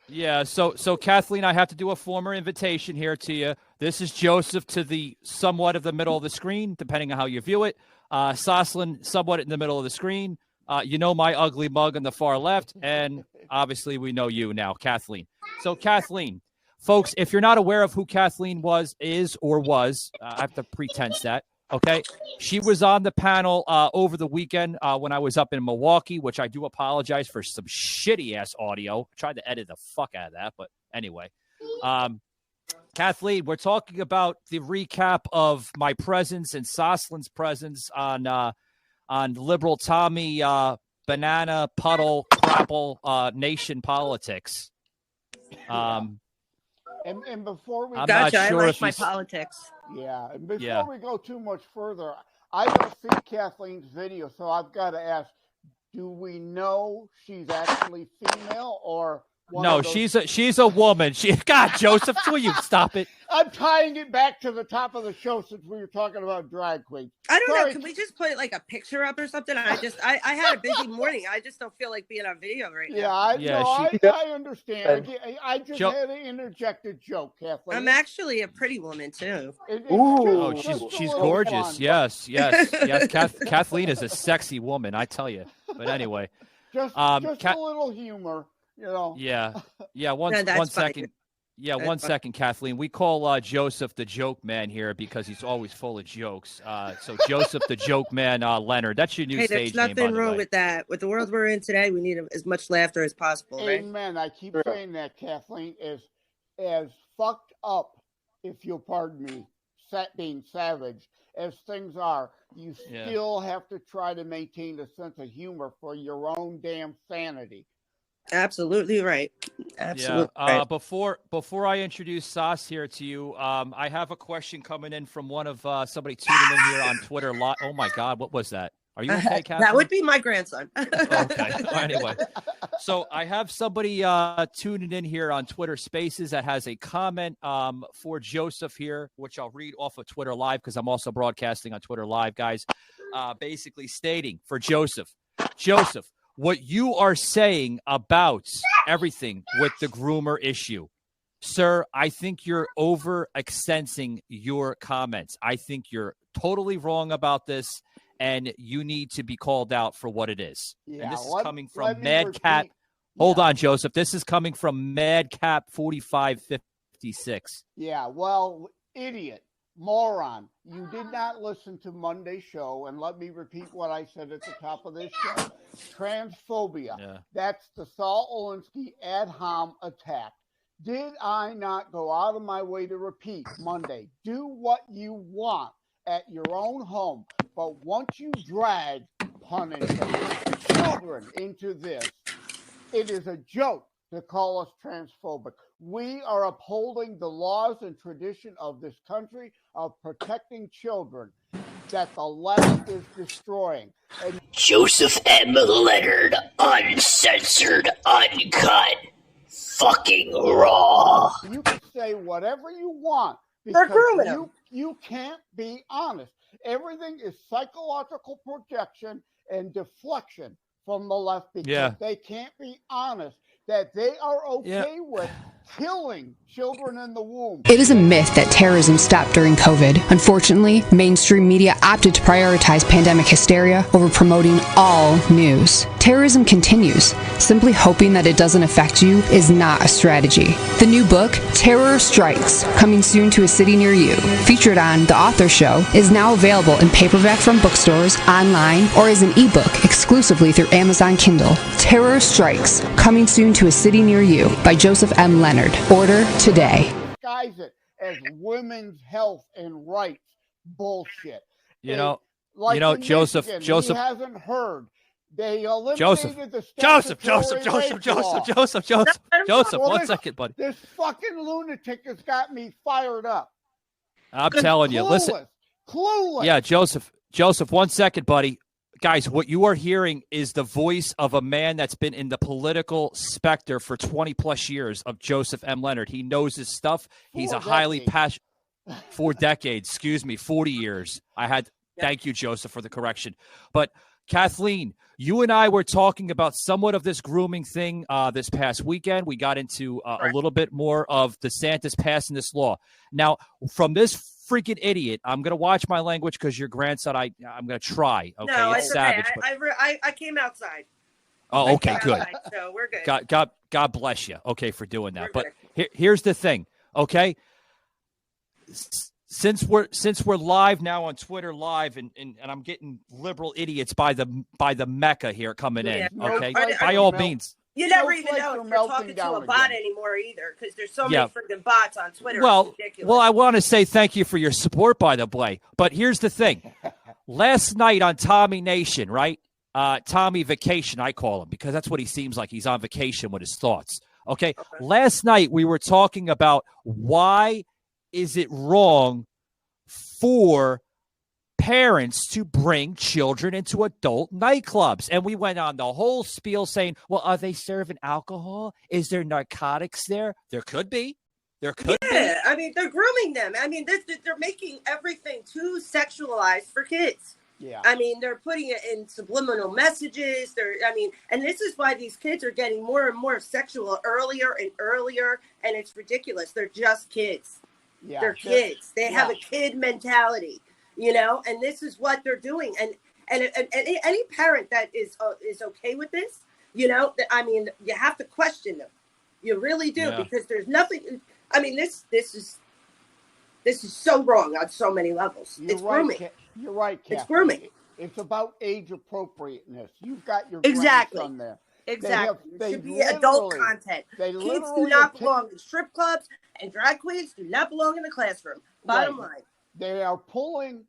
Yeah. So Kathleen, I have to do a former invitation here to you. This is Joseph to the somewhat of the middle of the screen, depending on how you view it. Soslin, somewhat in the middle of the screen. My ugly mug on the far left, and obviously we know you now, Kathleen. So Kathleen, folks, if you're not aware of who Kathleen is, I have to pretense that. Okay. She was on the panel over the weekend when I was up in Milwaukee, which I do apologize for some shitty ass audio. I tried to edit the fuck out of that. But anyway, Kathleen, we're talking about the recap of my presence and Soslin's presence on liberal Tommy banana puddle crapple nation politics. And before we gotcha, I like my politics. Yeah, and before we go too much further, I don't see Kathleen's video, so I've got to ask: do we know she's actually female or? No, she's a woman. God, Joseph, will you stop it? I'm tying it back to the top of the show since we were talking about drag queens. I don't know. Can we just put like a picture up or something? I had a busy morning. I just don't feel like being on video right now. I understand. I just had an interjected joke, Kathleen. I'm actually a pretty woman too. She's gorgeous. Fun. Yes. Kathleen is a sexy woman, I tell you. But anyway, just a little humor. Yeah. One second. Yeah, that's 1 second, Kathleen. We call Joseph the joke man here because he's always full of jokes. So Joseph the joke man Leonard. That's your new stage name, by the way. There's nothing wrong with that. With the world we're in today, we need as much laughter as possible, right? Amen. I keep saying that, Kathleen, as fucked up, if you'll pardon me, being savage as things are, you still have to try to maintain a sense of humor for your own damn sanity. Absolutely right. Absolutely right. Before I introduce Sas here to you, I have a question coming in from one of somebody tuning in here on Twitter. Oh my God, what was that? Are you okay, Catherine? That would be my grandson. Okay. Anyway, so I have somebody tuning in here on Twitter Spaces that has a comment for Joseph here, which I'll read off of Twitter Live because I'm also broadcasting on Twitter Live, guys. Basically stating for Joseph, what you are saying about everything with the groomer issue, sir, I think you're overextending your comments. I think you're totally wrong about this, and you need to be called out for what it is. Yeah, and this is coming from Madcat. Hold on, Joseph. This is coming from Madcap 4556. Yeah, well, idiot. Moron, you did not listen to Monday's show, and let me repeat what I said at the top of this show. Transphobia. Yeah. That's the Saul Alinsky ad hom attack. Did I not go out of my way to repeat Monday? Do what you want at your own home, but once you drag, pun intended, children into this, it is a joke to call us transphobic. We are upholding the laws and tradition of this country of protecting children that the left is destroying. And Joseph M. Leonard, uncensored, uncut, fucking raw. You can say whatever you want They're because grooming them. you can't be honest. Everything is psychological projection and deflection from the left because they can't be honest that they are okay with killing children in the womb. It is a myth that terrorism stopped during COVID. Unfortunately, mainstream media opted to prioritize pandemic hysteria over promoting all news. Terrorism continues. Simply hoping that it doesn't affect you is not a strategy. The new book, Terror Strikes, coming soon to a city near you, featured on The Author Show, is now available in paperback from bookstores, online, or as an ebook exclusively through Amazon Kindle. Terror Strikes, coming soon to a city near you by Joseph M. Leonard. Order today. Disguise it as women's health and rights bullshit. Joseph, Michigan, he hasn't heard. They eliminated the Joseph, 1 second, buddy. This fucking lunatic has got me fired up. I'm telling you, listen. Clueless. Yeah, Joseph, 1 second, buddy. Guys, what you are hearing is the voice of a man that's been in the political specter for 20 plus years of Joseph M. Leonard. He knows his stuff. He's a highly passionate 4 decades, 40 years. Thank you, Joseph, for the correction. But Kathleen, you and I were talking about somewhat of this grooming thing this past weekend. We got into a little bit more of DeSantis passing this law. Now, from this freaking idiot, I'm going to watch my language because your grandson, I'm going to try. Okay, no, it's savage. Okay. I came outside. Oh, okay, good. So we're good. God bless you. Okay, for doing that. But here's the thing. Okay, since we're live now on Twitter Live, and I'm getting liberal idiots by the Mecca here coming in. Okay, by all means. You never even know if you're talking to a bot anymore either, because there's so many freaking bots on Twitter. It's ridiculous. Well, I want to say thank you for your support, by the way. But here's the thing. Last night on Tommy Nation, right? Tommy Vacation, I call him, because that's what he seems like. He's on vacation with his thoughts. Okay. Last night we were talking about why is it wrong for parents to bring children into adult nightclubs. And we went on the whole spiel saying, well, are they serving alcohol? Is there narcotics there? There could be. There could be. I mean, they're grooming them. I mean, they're making everything too sexualized for kids. Yeah. I mean, they're putting it in subliminal messages. And this is why these kids are getting more and more sexual earlier and earlier. And it's ridiculous. They're just kids. Yeah, they're kids. They have a kid mentality. And this is what they're doing. And any parent that is okay with this, I mean, you have to question them. You really do, because there's nothing. I mean, this is so wrong on so many levels. It's grooming. You're right, Kathy. It's grooming. It's about age appropriateness. You've got your exactly grandson there. Exactly. It should be adult content. Kids do not belong in strip clubs, and drag queens do not belong in the classroom. Bottom line. They are pulling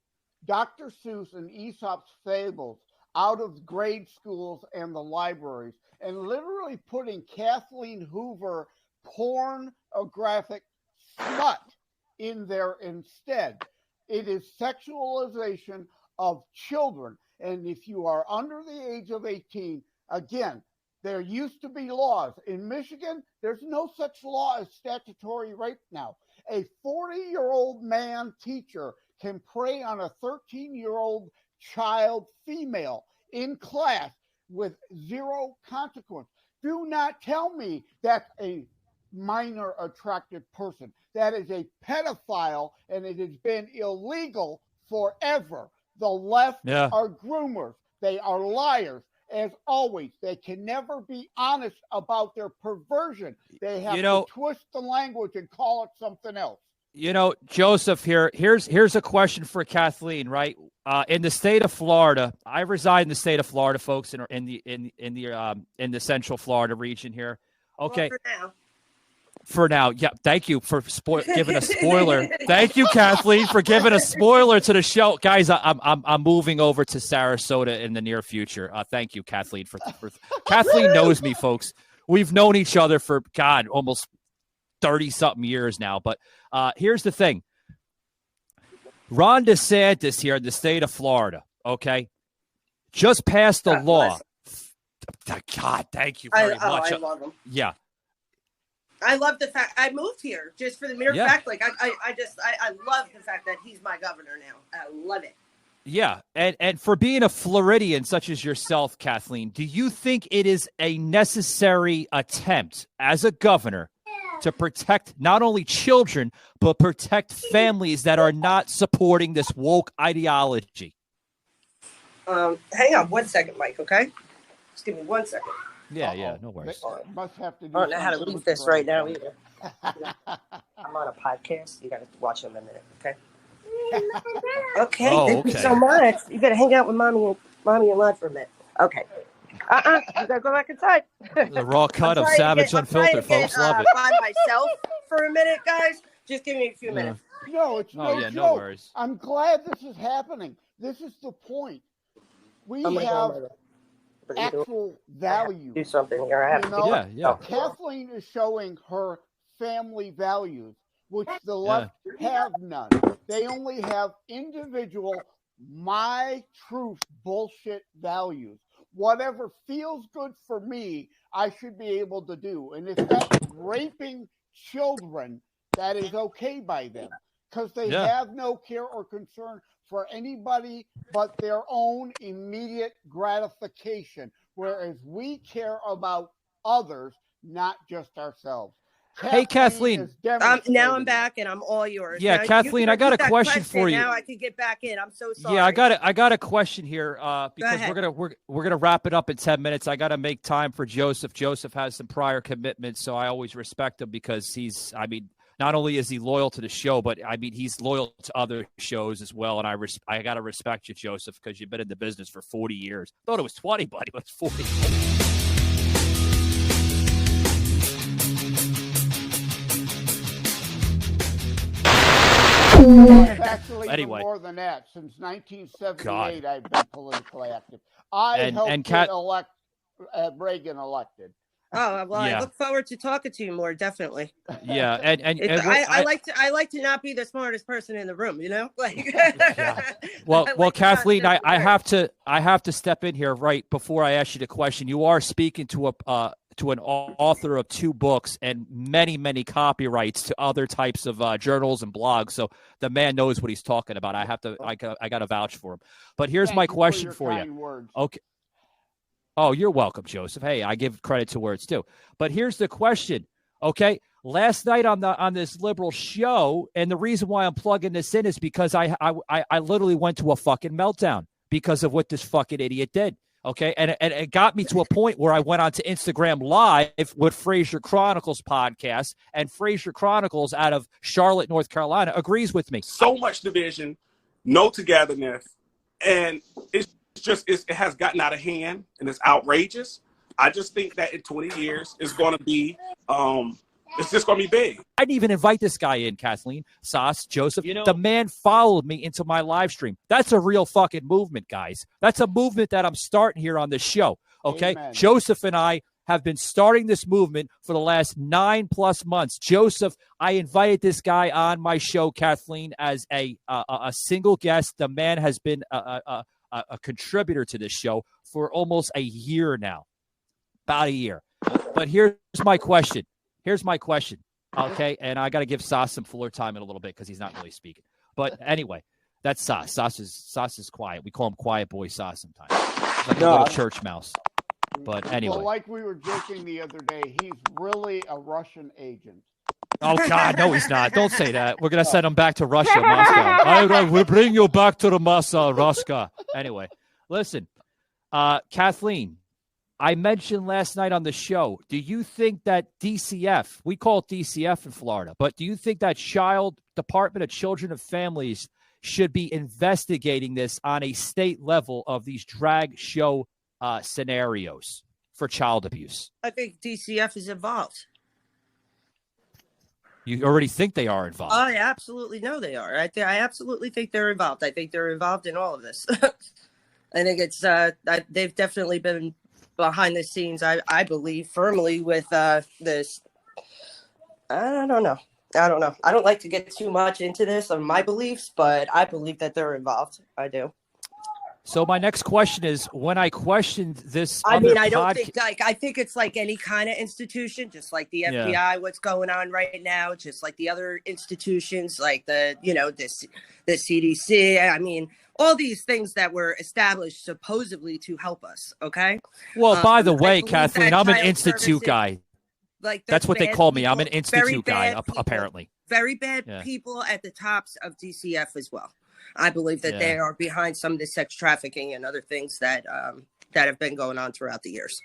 Dr. Seuss and Aesop's fables out of grade schools and the libraries and literally putting Kathleen Hoover pornographic smut in there instead. It is sexualization of children. And if you are under the age of 18, again, there used to be laws. In Michigan, there's no such law as statutory rape now. A 40-year-old man teacher can prey on a 13-year-old child female in class with zero consequence. Do not tell me that's a minor attracted person. That is a pedophile, and it has been illegal forever. The left are groomers. They are liars. As always, they can never be honest about their perversion. They have to twist the language and call it something else. Joseph, here's a question for Kathleen, right? In the state of Florida, I reside in the state of Florida, folks, in the Central Florida region here. Okay. Well, for now, yeah. Thank you for giving a spoiler. Thank you, Kathleen, for giving a spoiler to the show, guys. I'm moving over to Sarasota in the near future. Thank you, Kathleen, for Kathleen knows me, folks. We've known each other for almost 30-something years now. But here's the thing: Ron DeSantis here in the state of Florida, okay, just passed the law. God, thank you very much. I love him. Yeah. I love the fact I moved here just for the mere fact. Like I love the fact that he's my governor now. I love it. Yeah, and for being a Floridian such as yourself, Kathleen, do you think it is a necessary attempt as a governor to protect not only children, but protect families that are not supporting this woke ideology? Hang on 1 second, Mike, okay? Just give me 1 second. Yeah, no worries. Must have to do I don't know how to something leave with this right now Greg. either. I'm on a podcast. You got to watch him in a minute, okay? Okay, thank you so much. You got to hang out with mommy and Lud for a minute. Okay. You got to go back inside. The raw cut of Savage Unfiltered, folks. Love it. By myself for a minute, guys. Just give me a few minutes. No, it's no joke. No worries. I'm glad this is happening. This is the point. We have actual value. Do something here. I have to. Yeah. Kathleen is showing her family values, which the left have none. They only have individual, my truth bullshit values. Whatever feels good for me, I should be able to do. And if that's raping children, that is okay by them, because they have no care or concern for anybody but their own immediate gratification, whereas we care about others, not just ourselves. Hey, Kathleen. Now I'm back and I'm all yours. Yeah, now, Kathleen, I got a question for you. Now I can get back in. I'm so sorry. Yeah, I got a question here because we're gonna wrap it up in 10 minutes. I got to make time for Joseph. Joseph has some prior commitments, so I always respect him because not only is he loyal to the show, but he's loyal to other shows as well. And I got to respect you, Joseph, because you've been in the business for 40 years. I thought it was 20, buddy, but it's 40. Actually, anyway, more than that. Since 1978, I've been politically active. I helped elect Reagan elected. Oh well, I look forward to talking to you more. Definitely. Yeah, I like to not be the smartest person in the room. You know, like. Well, Kathleen, I have to step in here right before I ask you the question. You are speaking to an author of 2 books and many copyrights to other types of journals and blogs. So the man knows what he's talking about. I got to vouch for him. But here's my question for you. Words. Okay. Oh, you're welcome, Joseph. Hey, I give credit to where it's due. But here's the question. Okay. Last night on this liberal show, and the reason why I'm plugging this in is because I literally went to a fucking meltdown because of what this fucking idiot did. Okay, and it got me to a point where I went on to Instagram Live with Fraser Chronicles podcast, and Fraser Chronicles out of Charlotte, North Carolina, agrees with me. So much division, no togetherness, and it has gotten out of hand, and it's outrageous. I just think that in 20 years, it's going to be it's just going to be big. I didn't even invite this guy in, Kathleen, Sauce, Joseph. The man followed me into my live stream. That's a real fucking movement, guys. That's a movement that I'm starting here on this show. Okay, Amen. Joseph and I have been starting this movement for the last 9+ months. Joseph, I invited this guy on my show, Kathleen, as a single guest. The man has been a contributor to this show for almost a year now, about a year. But here's my question. Okay, and I got to give Sauce some fuller time in a little bit because he's not really speaking. But anyway, that's Sauce. Sauce is quiet. We call him Quiet Boy Sauce sometimes. Like a little church mouse. But anyway. Well, like we were joking the other day, he's really a Russian agent. Oh, God, no, he's not. Don't say that. We're going to send him back to Russia, Moscow. I will bring you back to the Moscow. Anyway, listen, Kathleen, I mentioned last night on the show, do you think that DCF, we call it DCF in Florida, but do you think that Department of Children and Families should be investigating this on a state level of these drag show scenarios for child abuse? I think DCF is involved. You already think they are involved? I absolutely know they are. I absolutely think they're involved. I think they're involved in all of this. I think it's they've definitely been behind the scenes, I believe firmly with this. I don't know. I don't like to get too much into this on my beliefs, but I believe that they're involved. I do. So my next question is, when I questioned this, I mean, I don't think I think it's like any kind of institution, just like the FBI, what's going on right now, just like the other institutions, like the CDC. I mean, all these things that were established supposedly to help us. Okay. Well, by the way, believe Kathleen, that I'm an child institute services- guy. Like That's what they bad call me. I'm people, an institute guy, people, apparently. Very bad Yeah. people at the tops of DCF as well. I believe that Yeah. they are behind some of the sex trafficking and other things that have been going on throughout the years.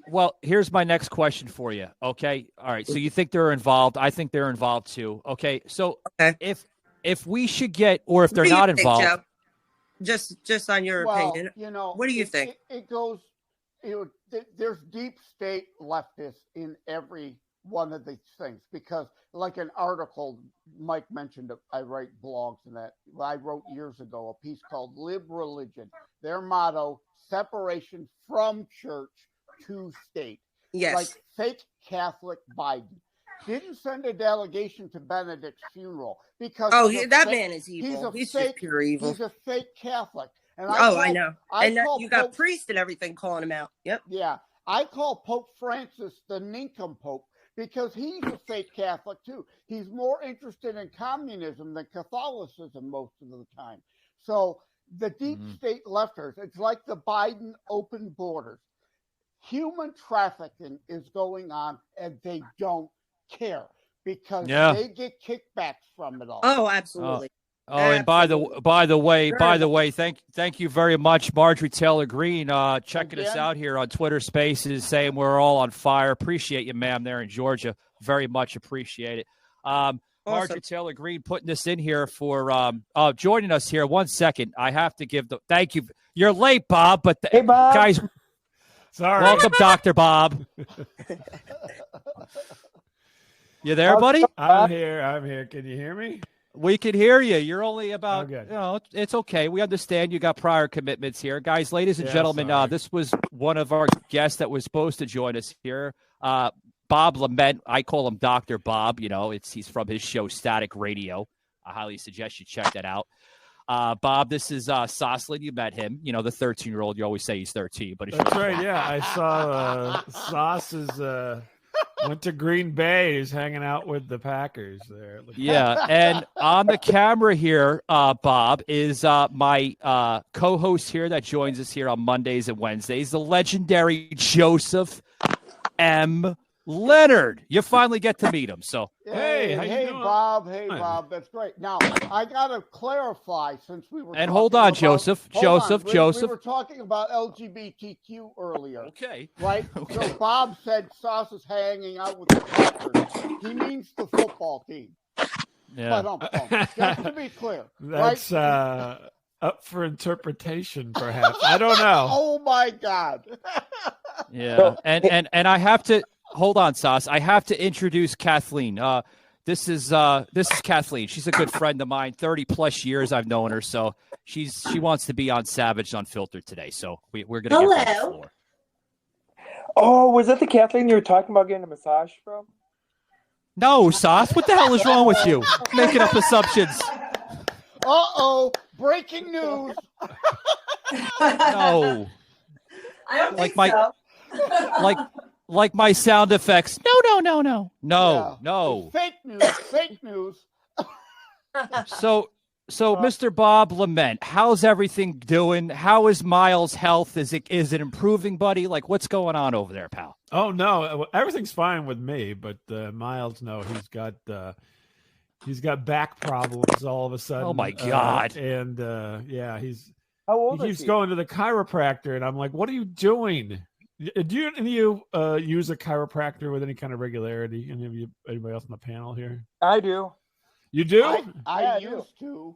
Well, here's my next question for you. Okay. All right. So you think they're involved. I think they're involved too. Okay. So if we should get, or if they're What do you not think, involved. Joe? Just on your opinion. What do you think? It goes, there's deep state leftists in every one of these things, because like an article Mike mentioned, I write blogs and that I wrote years ago, a piece called Live Religion. Their motto, separation from church to state. Yes. Like fake Catholic Biden didn't send a delegation to Benedict's funeral because man is evil. He's just pure evil. He's a fake Catholic. And I know. You got Pope, priests and everything calling him out. Yep. Yeah. I call Pope Francis the nincompoop because he's a fake Catholic too. He's more interested in communism than Catholicism most of the time. So the deep state lefters, it's like the Biden open borders. Human trafficking is going on and they don't care because they get kickbacks from it all. Oh, absolutely. And by the way, thank you very much, Marjorie Taylor Greene, checking us out here on Twitter Spaces, saying we're all on fire. Appreciate you, ma'am, there in Georgia. Very much appreciate it. Marjorie Taylor Greene putting this in here for joining us here. 1 second, I have to give the thank you. You're late, Bob, but hey, Bob. guys, sorry. Welcome, Dr. Bob. You there, buddy? I'm here. Can you hear me? We can hear you. You're only about, it's okay. We understand you got prior commitments here. Guys, ladies and gentlemen, this was one of our guests that was supposed to join us here. Bob Lament. I call him Dr. Bob. He's from his show Static Radio. I highly suggest you check that out. Bob, this is Soslin. You met him. The 13-year-old. You always say he's 13, but that's right. Yeah, I saw Sauce went to Green Bay. He's hanging out with the Packers there. Yeah, and on the camera here, Bob, is my co-host here that joins us here on Mondays and Wednesdays, the legendary Joseph M. Leonard. You finally get to meet him. So hey, Bob. Hey, Bob. That's great. Now I gotta clarify, since we were hold on, Joseph. We were talking about LGBTQ earlier. Okay. Right. Okay. So Bob said Sauce is hanging out with the Packers. He means the football team. Yeah. Just to be clear. That's up for interpretation, perhaps. I don't know. Oh my God. Yeah, and I have to. Hold on, Sauce. I have to introduce Kathleen. This is Kathleen. She's a good friend of mine. 30+ years I've known her, so she wants to be on Savage Unfiltered today. So we're gonna give her the floor. Oh, was that the Kathleen you were talking about getting a massage from? No, Sauce. What the hell is wrong with you? Making up assumptions. Breaking news. No. I don't think so. Like my sound effects. No. Fake news. So Mr. Bob Lament, how's everything doing? How is Miles' health? Is it improving, buddy? Like, what's going on over there, pal? Oh no, everything's fine with me, but Miles, no, he's got back problems all of a sudden. Oh my God. He's how old he keeps going to the chiropractor, and I'm like, what are you doing? Do you use a chiropractor with any kind of regularity? Anybody else on the panel here? I do. You do? I used to.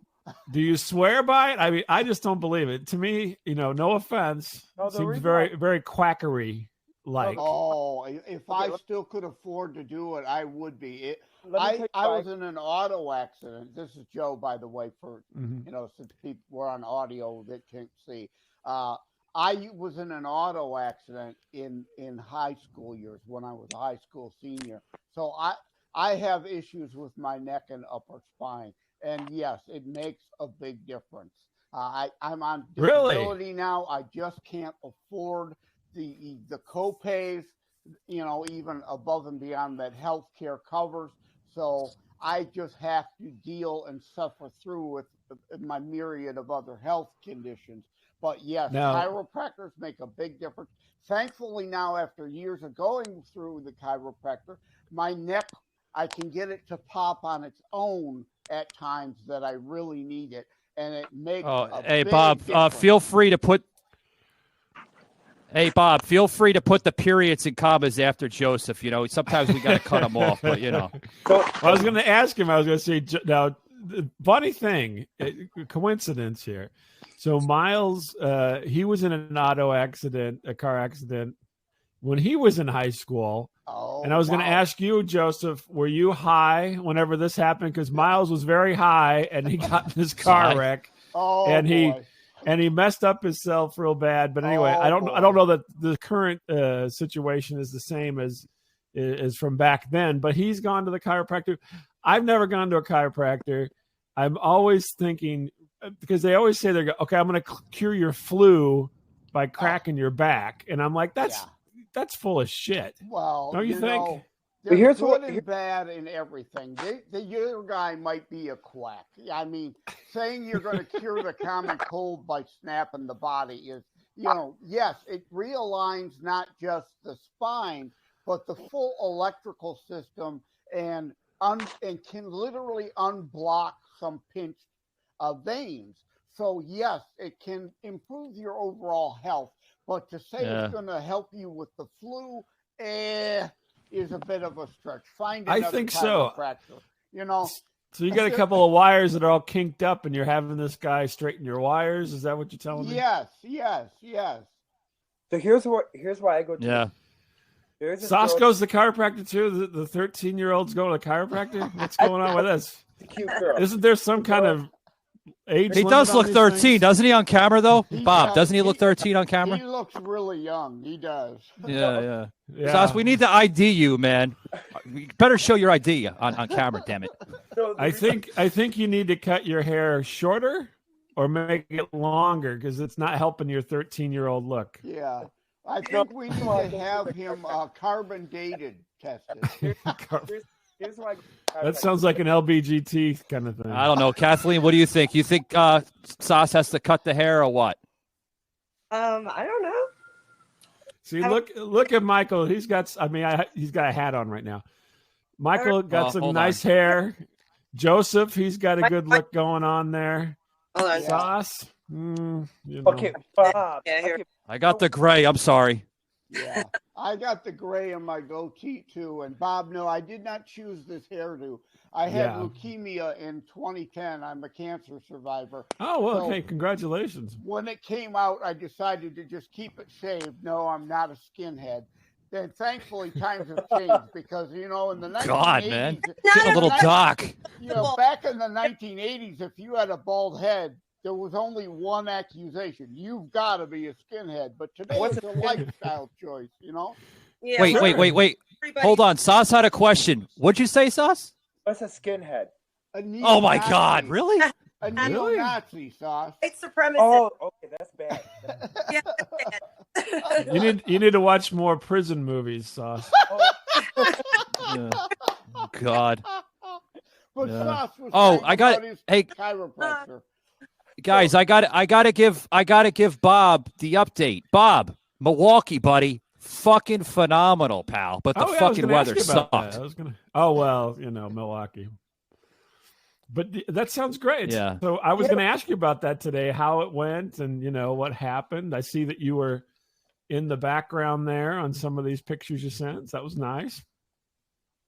Do you swear by it? I mean, I just don't believe it. To me, no offense, seems very, very quackery like. Oh, if I still could afford to do it, I would be. I was in an auto accident. This is Joe, by the way, for since people were on audio that can't see. I was in an auto accident in high school years when I was a high school senior. So I have issues with my neck and upper spine. And yes, it makes a big difference. I'm on Really? disability now. I just can't afford the co-pays, even above and beyond that health care covers. So I just have to deal and suffer through with my myriad of other health conditions. But yes, Now- chiropractors make a big difference. Thankfully now, after years of going through the chiropractor, my neck, I can get it to pop on its own at times that I really need it. And it makes hey, big Bob, difference. feel free to put. Hey, Bob, feel free to put the periods and commas after Joseph. Sometimes we got to cut them off, but I was going to ask him. I was going to say now. The funny thing, coincidence here. So Miles, he was in an a car accident, when he was in high school. Oh, and I was going to ask you, Joseph, were you high whenever this happened? Because Miles was very high, and he got in this car wreck, and he messed up himself real bad. But anyway, I don't know that the current situation is the same as from back then. But he's gone to the chiropractor. I've never gone to a chiropractor. I'm always thinking, because they always say they're okay, I'm going to cure your flu by cracking your back, and I'm like, that's full of shit. Well, don't you think? There's good and bad in everything. The other guy might be a quack. I mean, saying you're going to cure the common cold by snapping the body is, yes, it realigns not just the spine, but the full electrical system and can literally unblock some pinched veins. So yes, it can improve your overall health. But to say it's going to help you with the flu, is a bit of a stretch. Find another I think so. chiropractor. So you got a couple of wires that are all kinked up, and you're having this guy straighten your wires. Is that what you're telling me? Yes. So here's why I go to. Yeah. Sauce goes to the chiropractor too. The 13-year-old's going to the chiropractor. What's going on with this? Cute girl. Isn't there some kind of age? He does look 13, doesn't he, on camera though? Bob, doesn't he look 13 on camera? He looks really young. He does. Yeah. Sauce, we need to ID you, man. You better show your ID on camera, damn it. I think you need to cut your hair shorter or make it longer, because it's not helping your 13-year-old look. Yeah. I think we need to have him carbon dated tested. Here's why. That sounds like an LBGT kind of thing. I don't know. Kathleen, what do you think? You think Sauce has to cut the hair or what? I don't know. See, look at Michael. He's got a hat on right now. Michael got some nice hair. Joseph, he's got a good look going on there. Hold on. Sauce. Okay, Bob. I got the gray. I'm sorry. Yeah, I got the gray in my goatee too. And Bob, no, I did not choose this hairdo. I had leukemia in 2010. I'm a cancer survivor. Oh, well, okay. Congratulations. When it came out, I decided to just keep it shaved. No, I'm not a skinhead. Then thankfully times have changed, because in the 1980s, God, man, getting a little dark. Back in the 1980s, if you had a bald head, there was only one accusation: you've got to be a skinhead. But today it's a lifestyle choice, Yeah, wait. Everybody. Hold on. Sauce had a question. What'd you say, Sauce? What's a skinhead? Oh my God! Really? A neo-Nazi, Sauce. White supremacist. Oh, okay, that's bad. You need to watch more prison movies, Sauce. Yeah. God. But Sauce was I got his hey chiropractor. guys, I gotta give Bob the update. Bob, Milwaukee, buddy, fucking phenomenal, pal. But the fucking weather sucked. Oh well, Milwaukee. But that sounds great. Yeah. So I was going to ask you about that today, how it went and what happened. I see that you were in the background there on some of these pictures you sent. That was nice.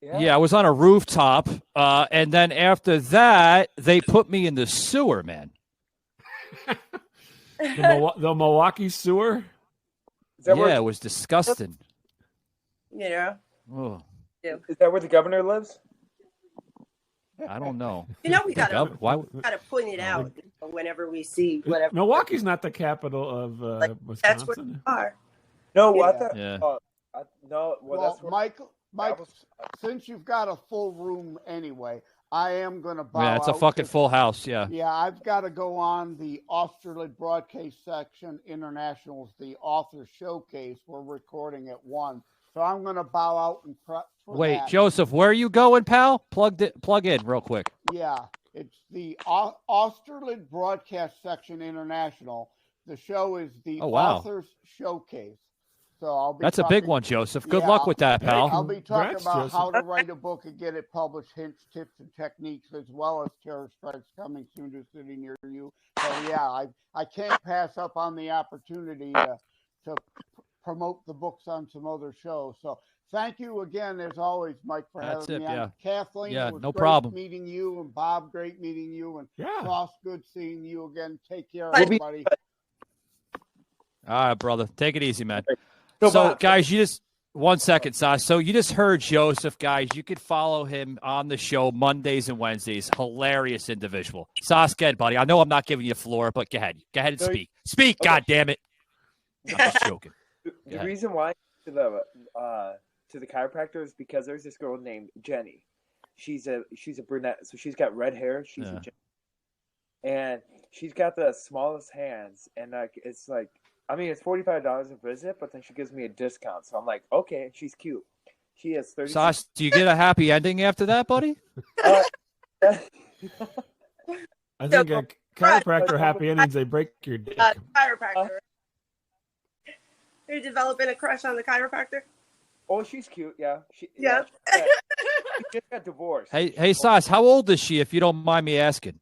Yeah, I was on a rooftop, and then after that, they put me in the sewer, man. The Milwaukee sewer? Yeah, it was disgusting. Oh. Is that where the governor lives? I don't know. We gotta point it out Like, whenever we see whatever. Milwaukee's not the capital of Wisconsin. That's where we are. No, Yeah. I thought. Yeah. No, Well, that's where, Mike, since you've got a full room anyway, I am going to bow Yeah, it's a out fucking to- full house. Yeah. Yeah, I've got to go on the Austerlid Broadcast Section International's the author showcase. We're recording at 1. So I'm going to bow out and prep for Wait, that. Joseph, where are you going, pal? Plug in real quick. Yeah, it's the Austerlid Broadcast Section International. The show is the Authors Showcase. So I'll be That's a big one, Joseph. Good luck with that, pal. I'll be talking Congrats, about how to Joseph. write a book and get it published, hints, tips, and techniques, as well as terror strikes coming soon to a city near you. So yeah, I can't pass up on the opportunity to promote the books on some other shows. So thank you again, as always, Mike, for That's having it, me yeah. on. Kathleen, Yeah, it was no great problem. meeting you, and Bob, great meeting you, and Ross, good seeing you again. Take care, We'll be- everybody. All right, brother. Take it easy, man. So, So, Bob- guys, you just 1 second, Sas. So you just heard Joseph, guys. You could follow him on the show Mondays and Wednesdays. Hilarious individual. Sas, go ahead, buddy. I know I'm not giving you the floor, but go ahead. Go ahead and No, speak. Speak, okay. God damn it. I'm just joking. The reason why to the chiropractor is because there's this girl named Jenny. She's a brunette, so she's got red hair. She's a Jenny. And she's got the smallest hands, and it's $45 a visit, but then she gives me a discount. So I'm like, okay, she's cute. She has 30. Sas, do you get a happy ending after that, buddy? I think a chiropractor happy endings, they break your dick. Chiropractor. You're developing a crush on the chiropractor? Oh, she's cute. Yeah. She just got divorced. Hey, Sas, how old is she, if you don't mind me asking?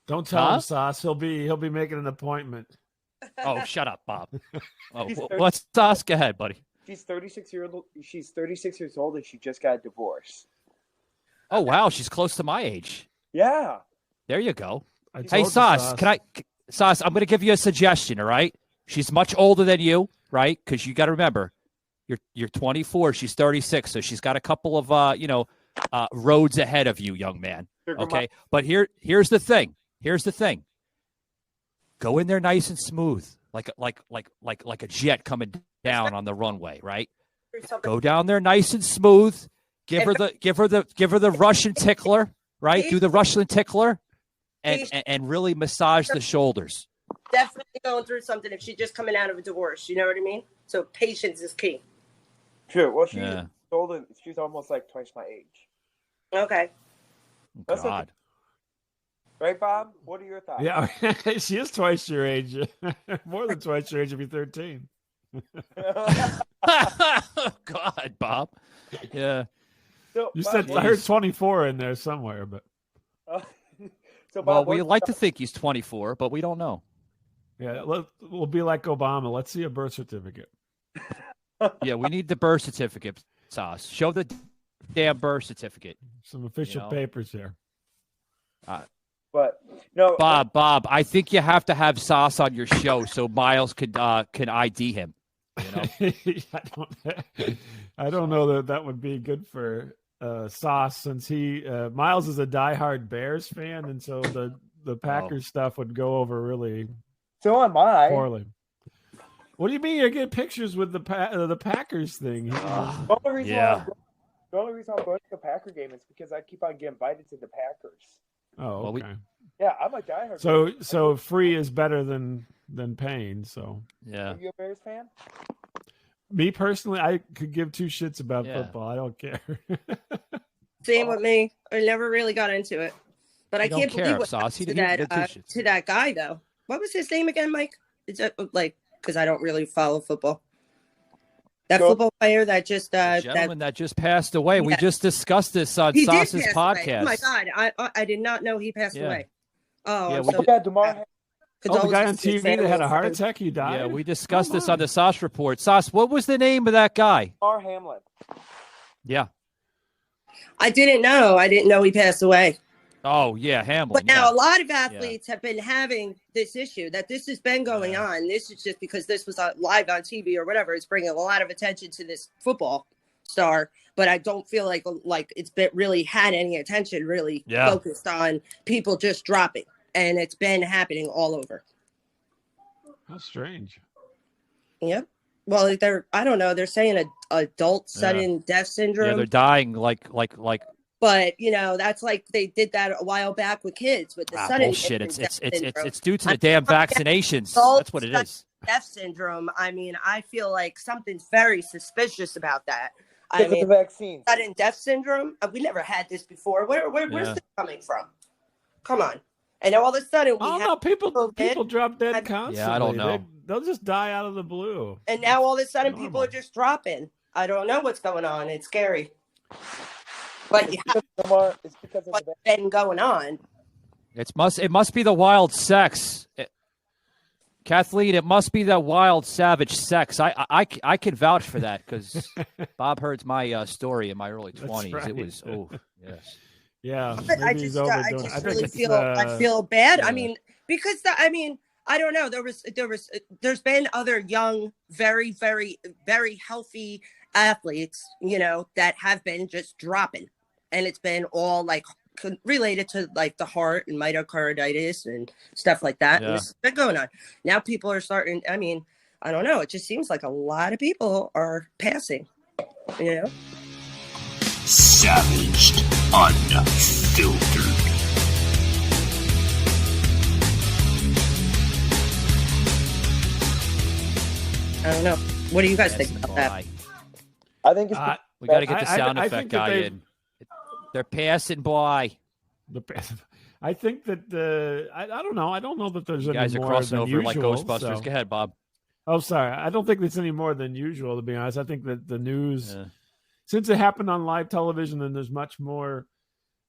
Don't tell him, Sauce. He'll be making an appointment. Oh, shut up, Bob. Oh, She's let's Sas, go ahead, buddy. She's 36 years old. She's 36 years old, and she just got divorced. Oh, wow, she's close to my age. Yeah. There you go. I Hey, told you, Sas, Sauce. Sas, I'm going to give you a suggestion, all right? She's much older than you, right? Because you got to remember, you're 24, she's 36, so she's got a couple of, roads ahead of you, young man. Okay? But here's the thing. Here's the thing. Go in there nice and smooth, like a jet coming down on the runway, right? Go down there nice and smooth. Give her the Russian tickler, right? Do the Russian tickler, and really massage the shoulders. Definitely going through something if she's just coming out of a divorce. You know what I mean? So patience is key. True. Well, she's older. She's almost like twice my age. Okay. That's God. okay. Right, Bob? What are your thoughts? Yeah, she is twice your age. More than twice your age if you're 13. God, Bob. Yeah. So, You Bob, said I heard 24 in there somewhere, but so Bob, Well, we what- like to think he's 24, but we don't know. yeah, we'll be like Obama. Let's see a birth certificate. Yeah, we need the birth certificate, Sauce. Show the damn birth certificate. Some official papers here. But no, Bob, I think you have to have Sauce on your show so Miles can ID him. You know? I don't know that would be good for Sauce, since Miles is a diehard Bears fan, and so the Packers stuff would go over really so am I. poorly. What do you mean you're getting pictures with the Packers thing? The only reason I'm going to the Packer game is because I keep on getting invited to the Packers. Oh, okay. Yeah, I'm a diehard. So free is better than paying. So yeah. Are you a Bears fan? Me personally, I could give two shits about football. I don't care. Same with me. I never really got into it, but I You don't can't care, believe what Sauce. happened You to didn't that give two shits. to that guy though. What was his name again, Mike? Is that because I don't really follow football? That football player that just Gentleman that just passed away. We just discussed this on he did Sauce's pass away. podcast. Oh my God, I did not know he passed Yeah. away. Oh, Yeah, I'm we so did- bad. Oh, the guy on TV that had a heart attack, he died? Yeah, we discussed this on the Sauce Report. Sauce, what was the name of that guy? R. Hamlin. Yeah. I didn't know. I didn't know he passed away. Oh, yeah, Hamlin. But now yeah. a lot of athletes have been having this issue that this has been going on. This is just because this was live on TV or whatever. It's bringing a lot of attention to this football star, but I don't feel like it's been really had any attention really focused on people just dropping, and it's been happening all over. How strange. Yep. Well, I don't know. They're saying adult sudden death syndrome. Yeah, they're dying like But that's like they did that a while back with kids with the sudden bullshit. infant death It's syndrome. due to the damn vaccinations. That's what it is. Death syndrome. I mean, I feel like something's very suspicious about that. Because of the vaccine. Sudden death syndrome. We never had this before. Where's this coming from? Come on. And all of a sudden we have people drop dead constantly. Yeah, I don't know. They'll just die out of the blue. And now all of a sudden people are just dropping. I don't know what's going on. It's scary. But it's because of what's been going on. It must be the wild sex. Kathleen, it must be that wild savage sex. I can vouch for that because Bob heard my story in my early 20s. Right. It was yes. Yeah, I just really feel bad. Yeah. I mean, because I don't know. There's been other young, very, very, very healthy athletes, that have been just dropping, and it's been all like related to like the heart and myocarditis and stuff like that. Yeah. And this has been going on. Now people are starting. I mean, I don't know. It just seems like a lot of people are passing. Savaged, unfiltered. I don't know. What do you guys think about that? I think we got to get the sound effect guy in. They're passing by. I think that I don't know. I don't know that there's you any guys more are crossing than over usual, like Ghostbusters. So. Go ahead, Bob. Oh, sorry. I don't think it's any more than usual, to be honest. I think that the news, since it happened on live television and there's much more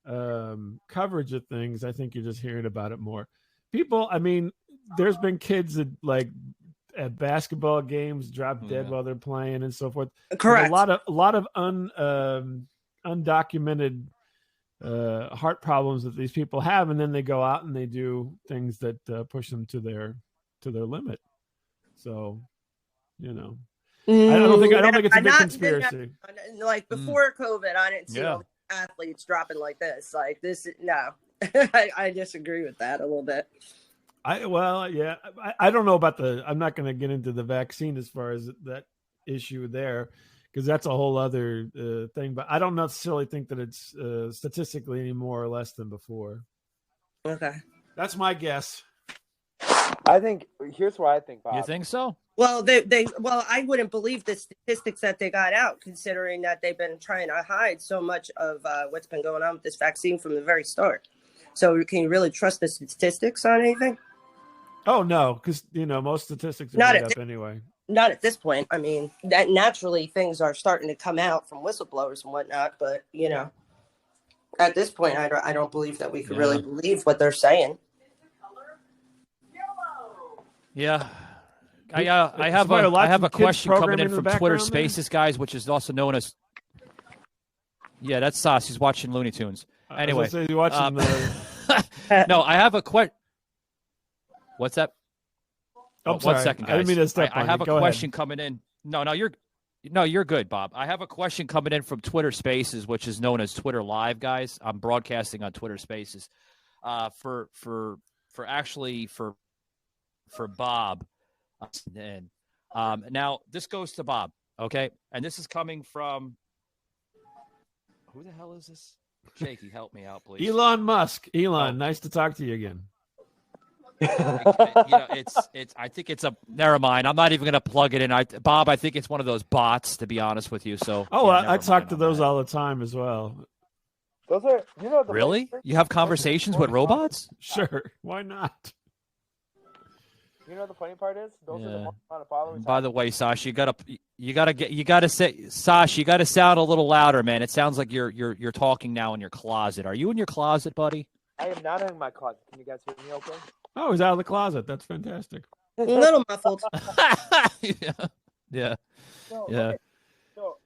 coverage of things, I think you're just hearing about it more. People, I mean, there's been kids that like at basketball games drop dead while they're playing and so forth. Correct. There's a lot of undocumented heart problems that these people have, and then they go out and they do things that push them to their limit. So, I don't think it's a big conspiracy. Like before COVID, I didn't see all the athletes dropping like this. Like this, no, I disagree with that a little bit. I don't know about I'm not going to get into the vaccine as far as that issue there, because that's a whole other thing. But I don't necessarily think that it's statistically any more or less than before. Okay. That's my guess. I think here's what I think, Bob. You think so? Well, I wouldn't believe the statistics that they got out, considering that they've been trying to hide so much of what's been going on with this vaccine from the very start. So can you really trust the statistics on anything? Oh, no, because, most statistics are made up anyway. Not at this point. I mean, that naturally things are starting to come out from whistleblowers and whatnot. But, at this point, I don't believe that we could really believe what they're saying. Yeah. I have a question coming in from Twitter Spaces, guys, which is also known as. Yeah, that's Sauce. He's watching Looney Tunes. Anyway, he's watching no, I have a question. What's that? Oh, 1 second, guys. I didn't mean to step on I have you. a Go question ahead. coming in. No, you're good, Bob. I have a question coming in from Twitter Spaces, which is known as Twitter Live, guys. I'm broadcasting on Twitter Spaces. For Bob. And now this goes to Bob, okay? And this is coming from who the hell is this? Shaky, help me out, please. Elon Musk. Elon, nice to talk to you again. I think it's a. Never mind. I'm not even going to plug it in. Bob, I think it's one of those bots, to be honest with you. So. Oh, I talk to those all the time as well. Those are really. You have conversations with robots? Sure. Why not? You know the funny part is those are the most amount of followers. By the way, Sash, you gotta sound a little louder, man. It sounds like you're talking now in your closet. Are you in your closet, buddy? I am not in my closet. Can you guys hear me okay? Oh, he's out of the closet. That's fantastic. A little muffled. Yeah. Okay. So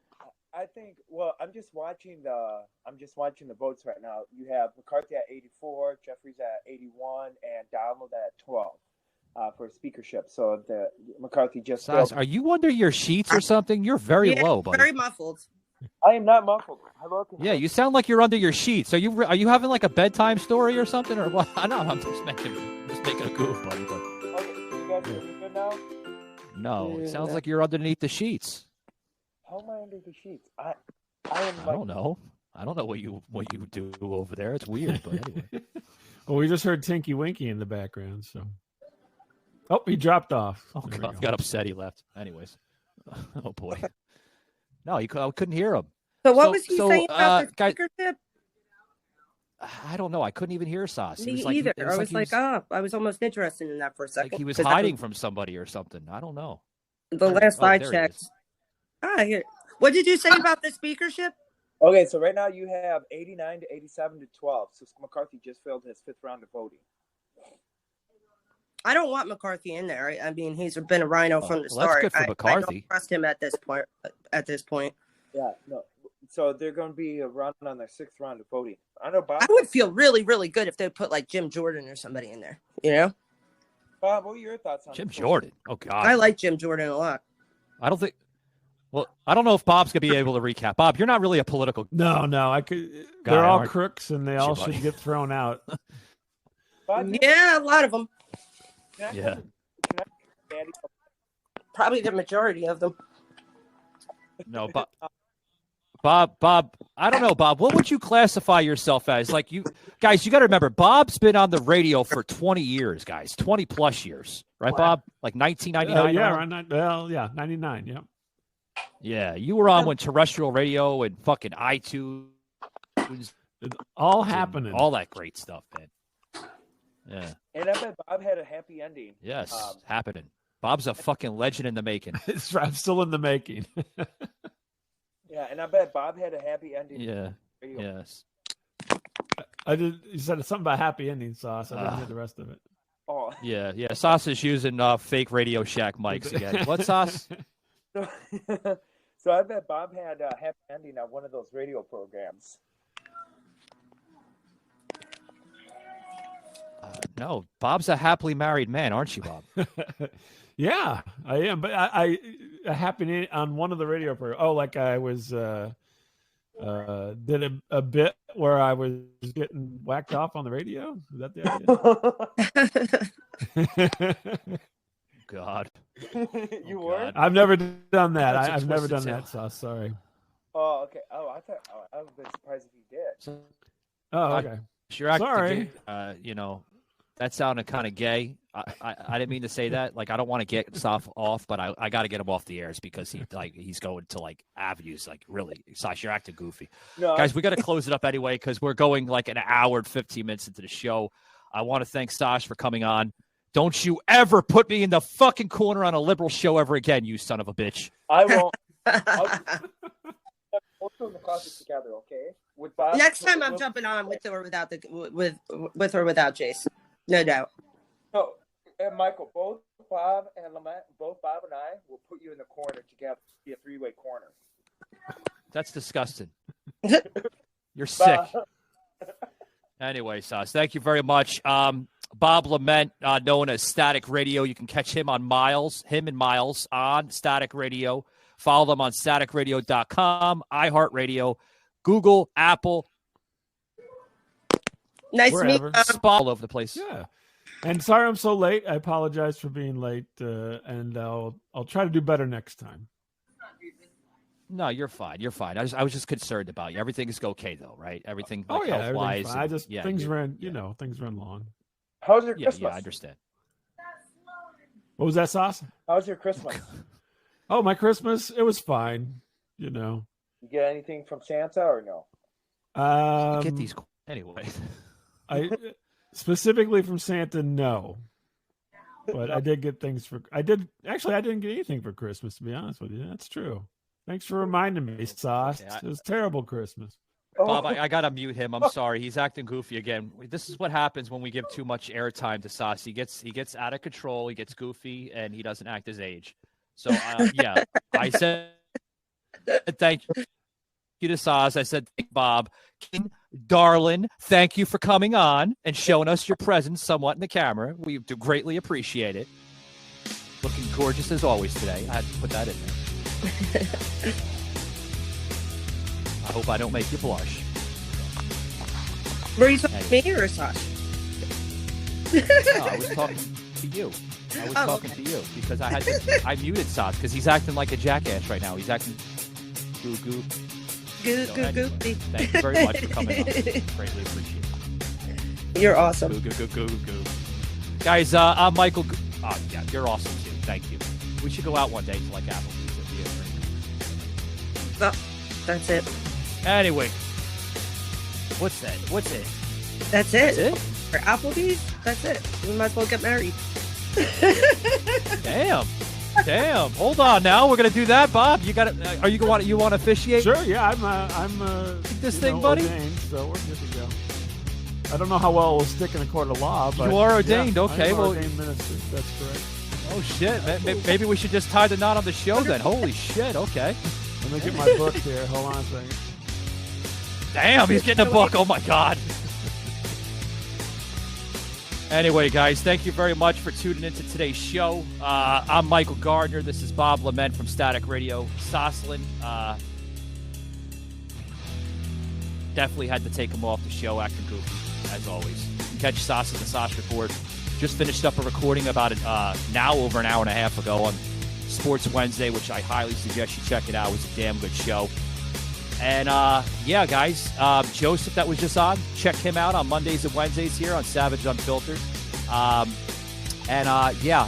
I think. Well, I'm just watching the votes right now. You have McCarthy at 84, Jeffries at 81, and Donald at 12. For speakership, so the McCarthy just. Sass, are you under your sheets or something? You're very low, buddy. Very muffled. I am not muffled. Hello. Yeah, you sound like you're under your sheets. Are you having like a bedtime story or something, or what? I know I'm just making a goof, buddy. But... Okay, you guys hear me good now? No, it sounds like you're underneath the sheets. How am I under the sheets? I don't know. I don't know what you do over there. It's weird, but anyway. Well, we just heard Tinky Winky in the background, so. Oh, he dropped off. Oh, God, got upset he left. Anyways. Oh, boy. No, I couldn't hear him. So what was he saying about the speakership? I don't know. I couldn't even hear Sauce. Me either. I was like, I was almost interested in that for a second. Like he was hiding from somebody or something. I don't know. The last I checked. Here. What did you say about the speakership? Okay, so right now you have 89 to 87 to 12. So McCarthy just failed his 5th round of voting. I don't want McCarthy in there. I mean, he's been a rhino from the start. That's good for McCarthy. I don't trust him at this point. Yeah, no. So they're going to be a run on their 6th round of voting. I know, Bob. I would feel really, really good if they put like Jim Jordan or somebody in there. You know, Bob, what are your thoughts on Jim Jordan? Oh God, I like Jim Jordan a lot. I don't think. Well, I don't know if Bob's gonna be able to recap. Bob, you're not really a political. No, I could. They're all crooks, and they all should get thrown out. Yeah, a lot of them. Yeah. Probably the majority of them. No, Bob, I don't know, Bob. What would you classify yourself as? Like you guys, you got to remember, Bob's been on the radio for 20 years, guys, 20 plus years, right, Bob? Like 1999. Yeah, 99. Yeah. Yeah, you were on when terrestrial radio and fucking iTunes, it's all happening, all that great stuff, man. Yeah. And I bet Bob had a happy ending. Yes, happening. Bob's a fucking legend in the making. I'm still in the making. Yeah, and I bet Bob had a happy ending. Yeah. Yes. You said something about happy ending, Sauce. I didn't hear the rest of it. Oh. Yeah. Sauce is using fake Radio Shack mics again. What, Sauce? So I bet Bob had a happy ending on one of those radio programs. No, Bob's a happily married man, aren't you, Bob? Yeah, I am. But I happened on one of the radio programs. Oh, like I was did a bit where I was getting whacked off on the radio. Is that the idea? God. You were? I've never done that. I've never done that, Sauce. Sorry. Oh, okay. Oh, I thought I would have been surprised if you did. Oh, okay. Sorry. That sounded kind of gay. I didn't mean to say that. Like, I don't want to get Sauce off, but I got to get him off the airs because he's going to like avenues like really. Sauce, you're acting goofy. No, guys, we got to close it up anyway because we're going like an hour and 15 minutes into the show. I want to thank Sauce for coming on. Don't you ever put me in the fucking corner on a liberal show ever again, you son of a bitch. I won't. We'll do the process together, okay? With Bob, next time I'm jumping on with or without with or without Jason. No doubt. So, and Michael, both Bob and I will put you in the corner together. Be a 3-way corner. That's disgusting. You're sick. Anyway, Sauce, thank you very much. Bob Lament, known as Static Radio. You can catch him and Miles on Static Radio. Follow them on staticradio.com, iHeartRadio, Google, Apple. Nice to meet you. All over the place. Yeah. And sorry I'm so late. I apologize for being late, and I'll try to do better next time. No, you're fine. You're fine. I was just concerned about you. Everything is okay though, right? Everything like health-wise. I just things ran long. How's your Christmas? Yeah, I understand. What was that, Sauce? How's your Christmas? Oh, my Christmas, it was fine. You get anything from Santa or no? Get these anyway. I specifically from Santa, no. But I did get things I didn't get anything for Christmas, to be honest with you. That's true. Thanks for reminding me, Sauce. It was terrible Christmas. Bob, I gotta mute him. I'm sorry. He's acting goofy again. This is what happens when we give too much airtime to Sauce. He gets out of control. He gets goofy, and he doesn't act his age. So yeah, I said thank you to Sauce. I said thank Bob. King Darlin, thank you for coming on and showing us your presence somewhat in the camera. We do greatly appreciate it. Looking gorgeous as always today. I had to put that in there. I hope I don't make you blush. Were you talking to me or Sasha? No, I was talking to you. I was talking to you because I muted Sauce because he's acting like a jackass right now. He's acting goo. Goo, goo, anyway, goopy. thank you very much for coming on. Greatly appreciate it. You're awesome. Goo, goo, goo, goo, goo. Guys, I'm Michael. Oh, yeah, you're awesome too. Thank you. We should go out one day to like Applebee's or be a drink. Oh, that's it. Anyway, what's that? What's it? That's it. That's it? For Applebee's, that's it. We might as well get married. Damn. Hold on now. We're gonna do that, Bob. You got to. Are you want to officiate? Sure. Yeah, I'm this thing, buddy. Ordained, so we're good to go. I don't know how well it will stick in a court of law, but you are ordained. Yeah, okay, I'm well, ordained minister. That's correct. Oh shit. Maybe we should just tie the knot on the show then. Holy shit. Okay. Let me get my book here. Hold on a second. Damn, he's getting a book. Oh my god. Anyway, guys, thank you very much for tuning into today's show. I'm Michael Gardner. This is Bob Lament from Static Radio. Soslin definitely had to take him off the show acting goofy, as always. You can catch Sas at the Sas Report. Just finished up a recording about it now over an hour and a half ago on Sports Wednesday, which I highly suggest you check it out. It was a damn good show. And, yeah, guys, Joseph that was just on, check him out on Mondays and Wednesdays here on Savage Unfiltered. Yeah,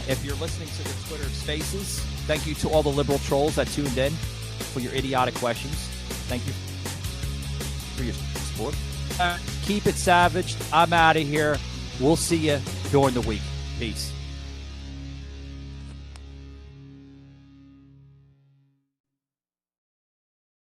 if you're listening to the Twitter Spaces, thank you to all the liberal trolls that tuned in for your idiotic questions. Thank you for your support. Keep it savage. I'm out of here. We'll see you during the week. Peace.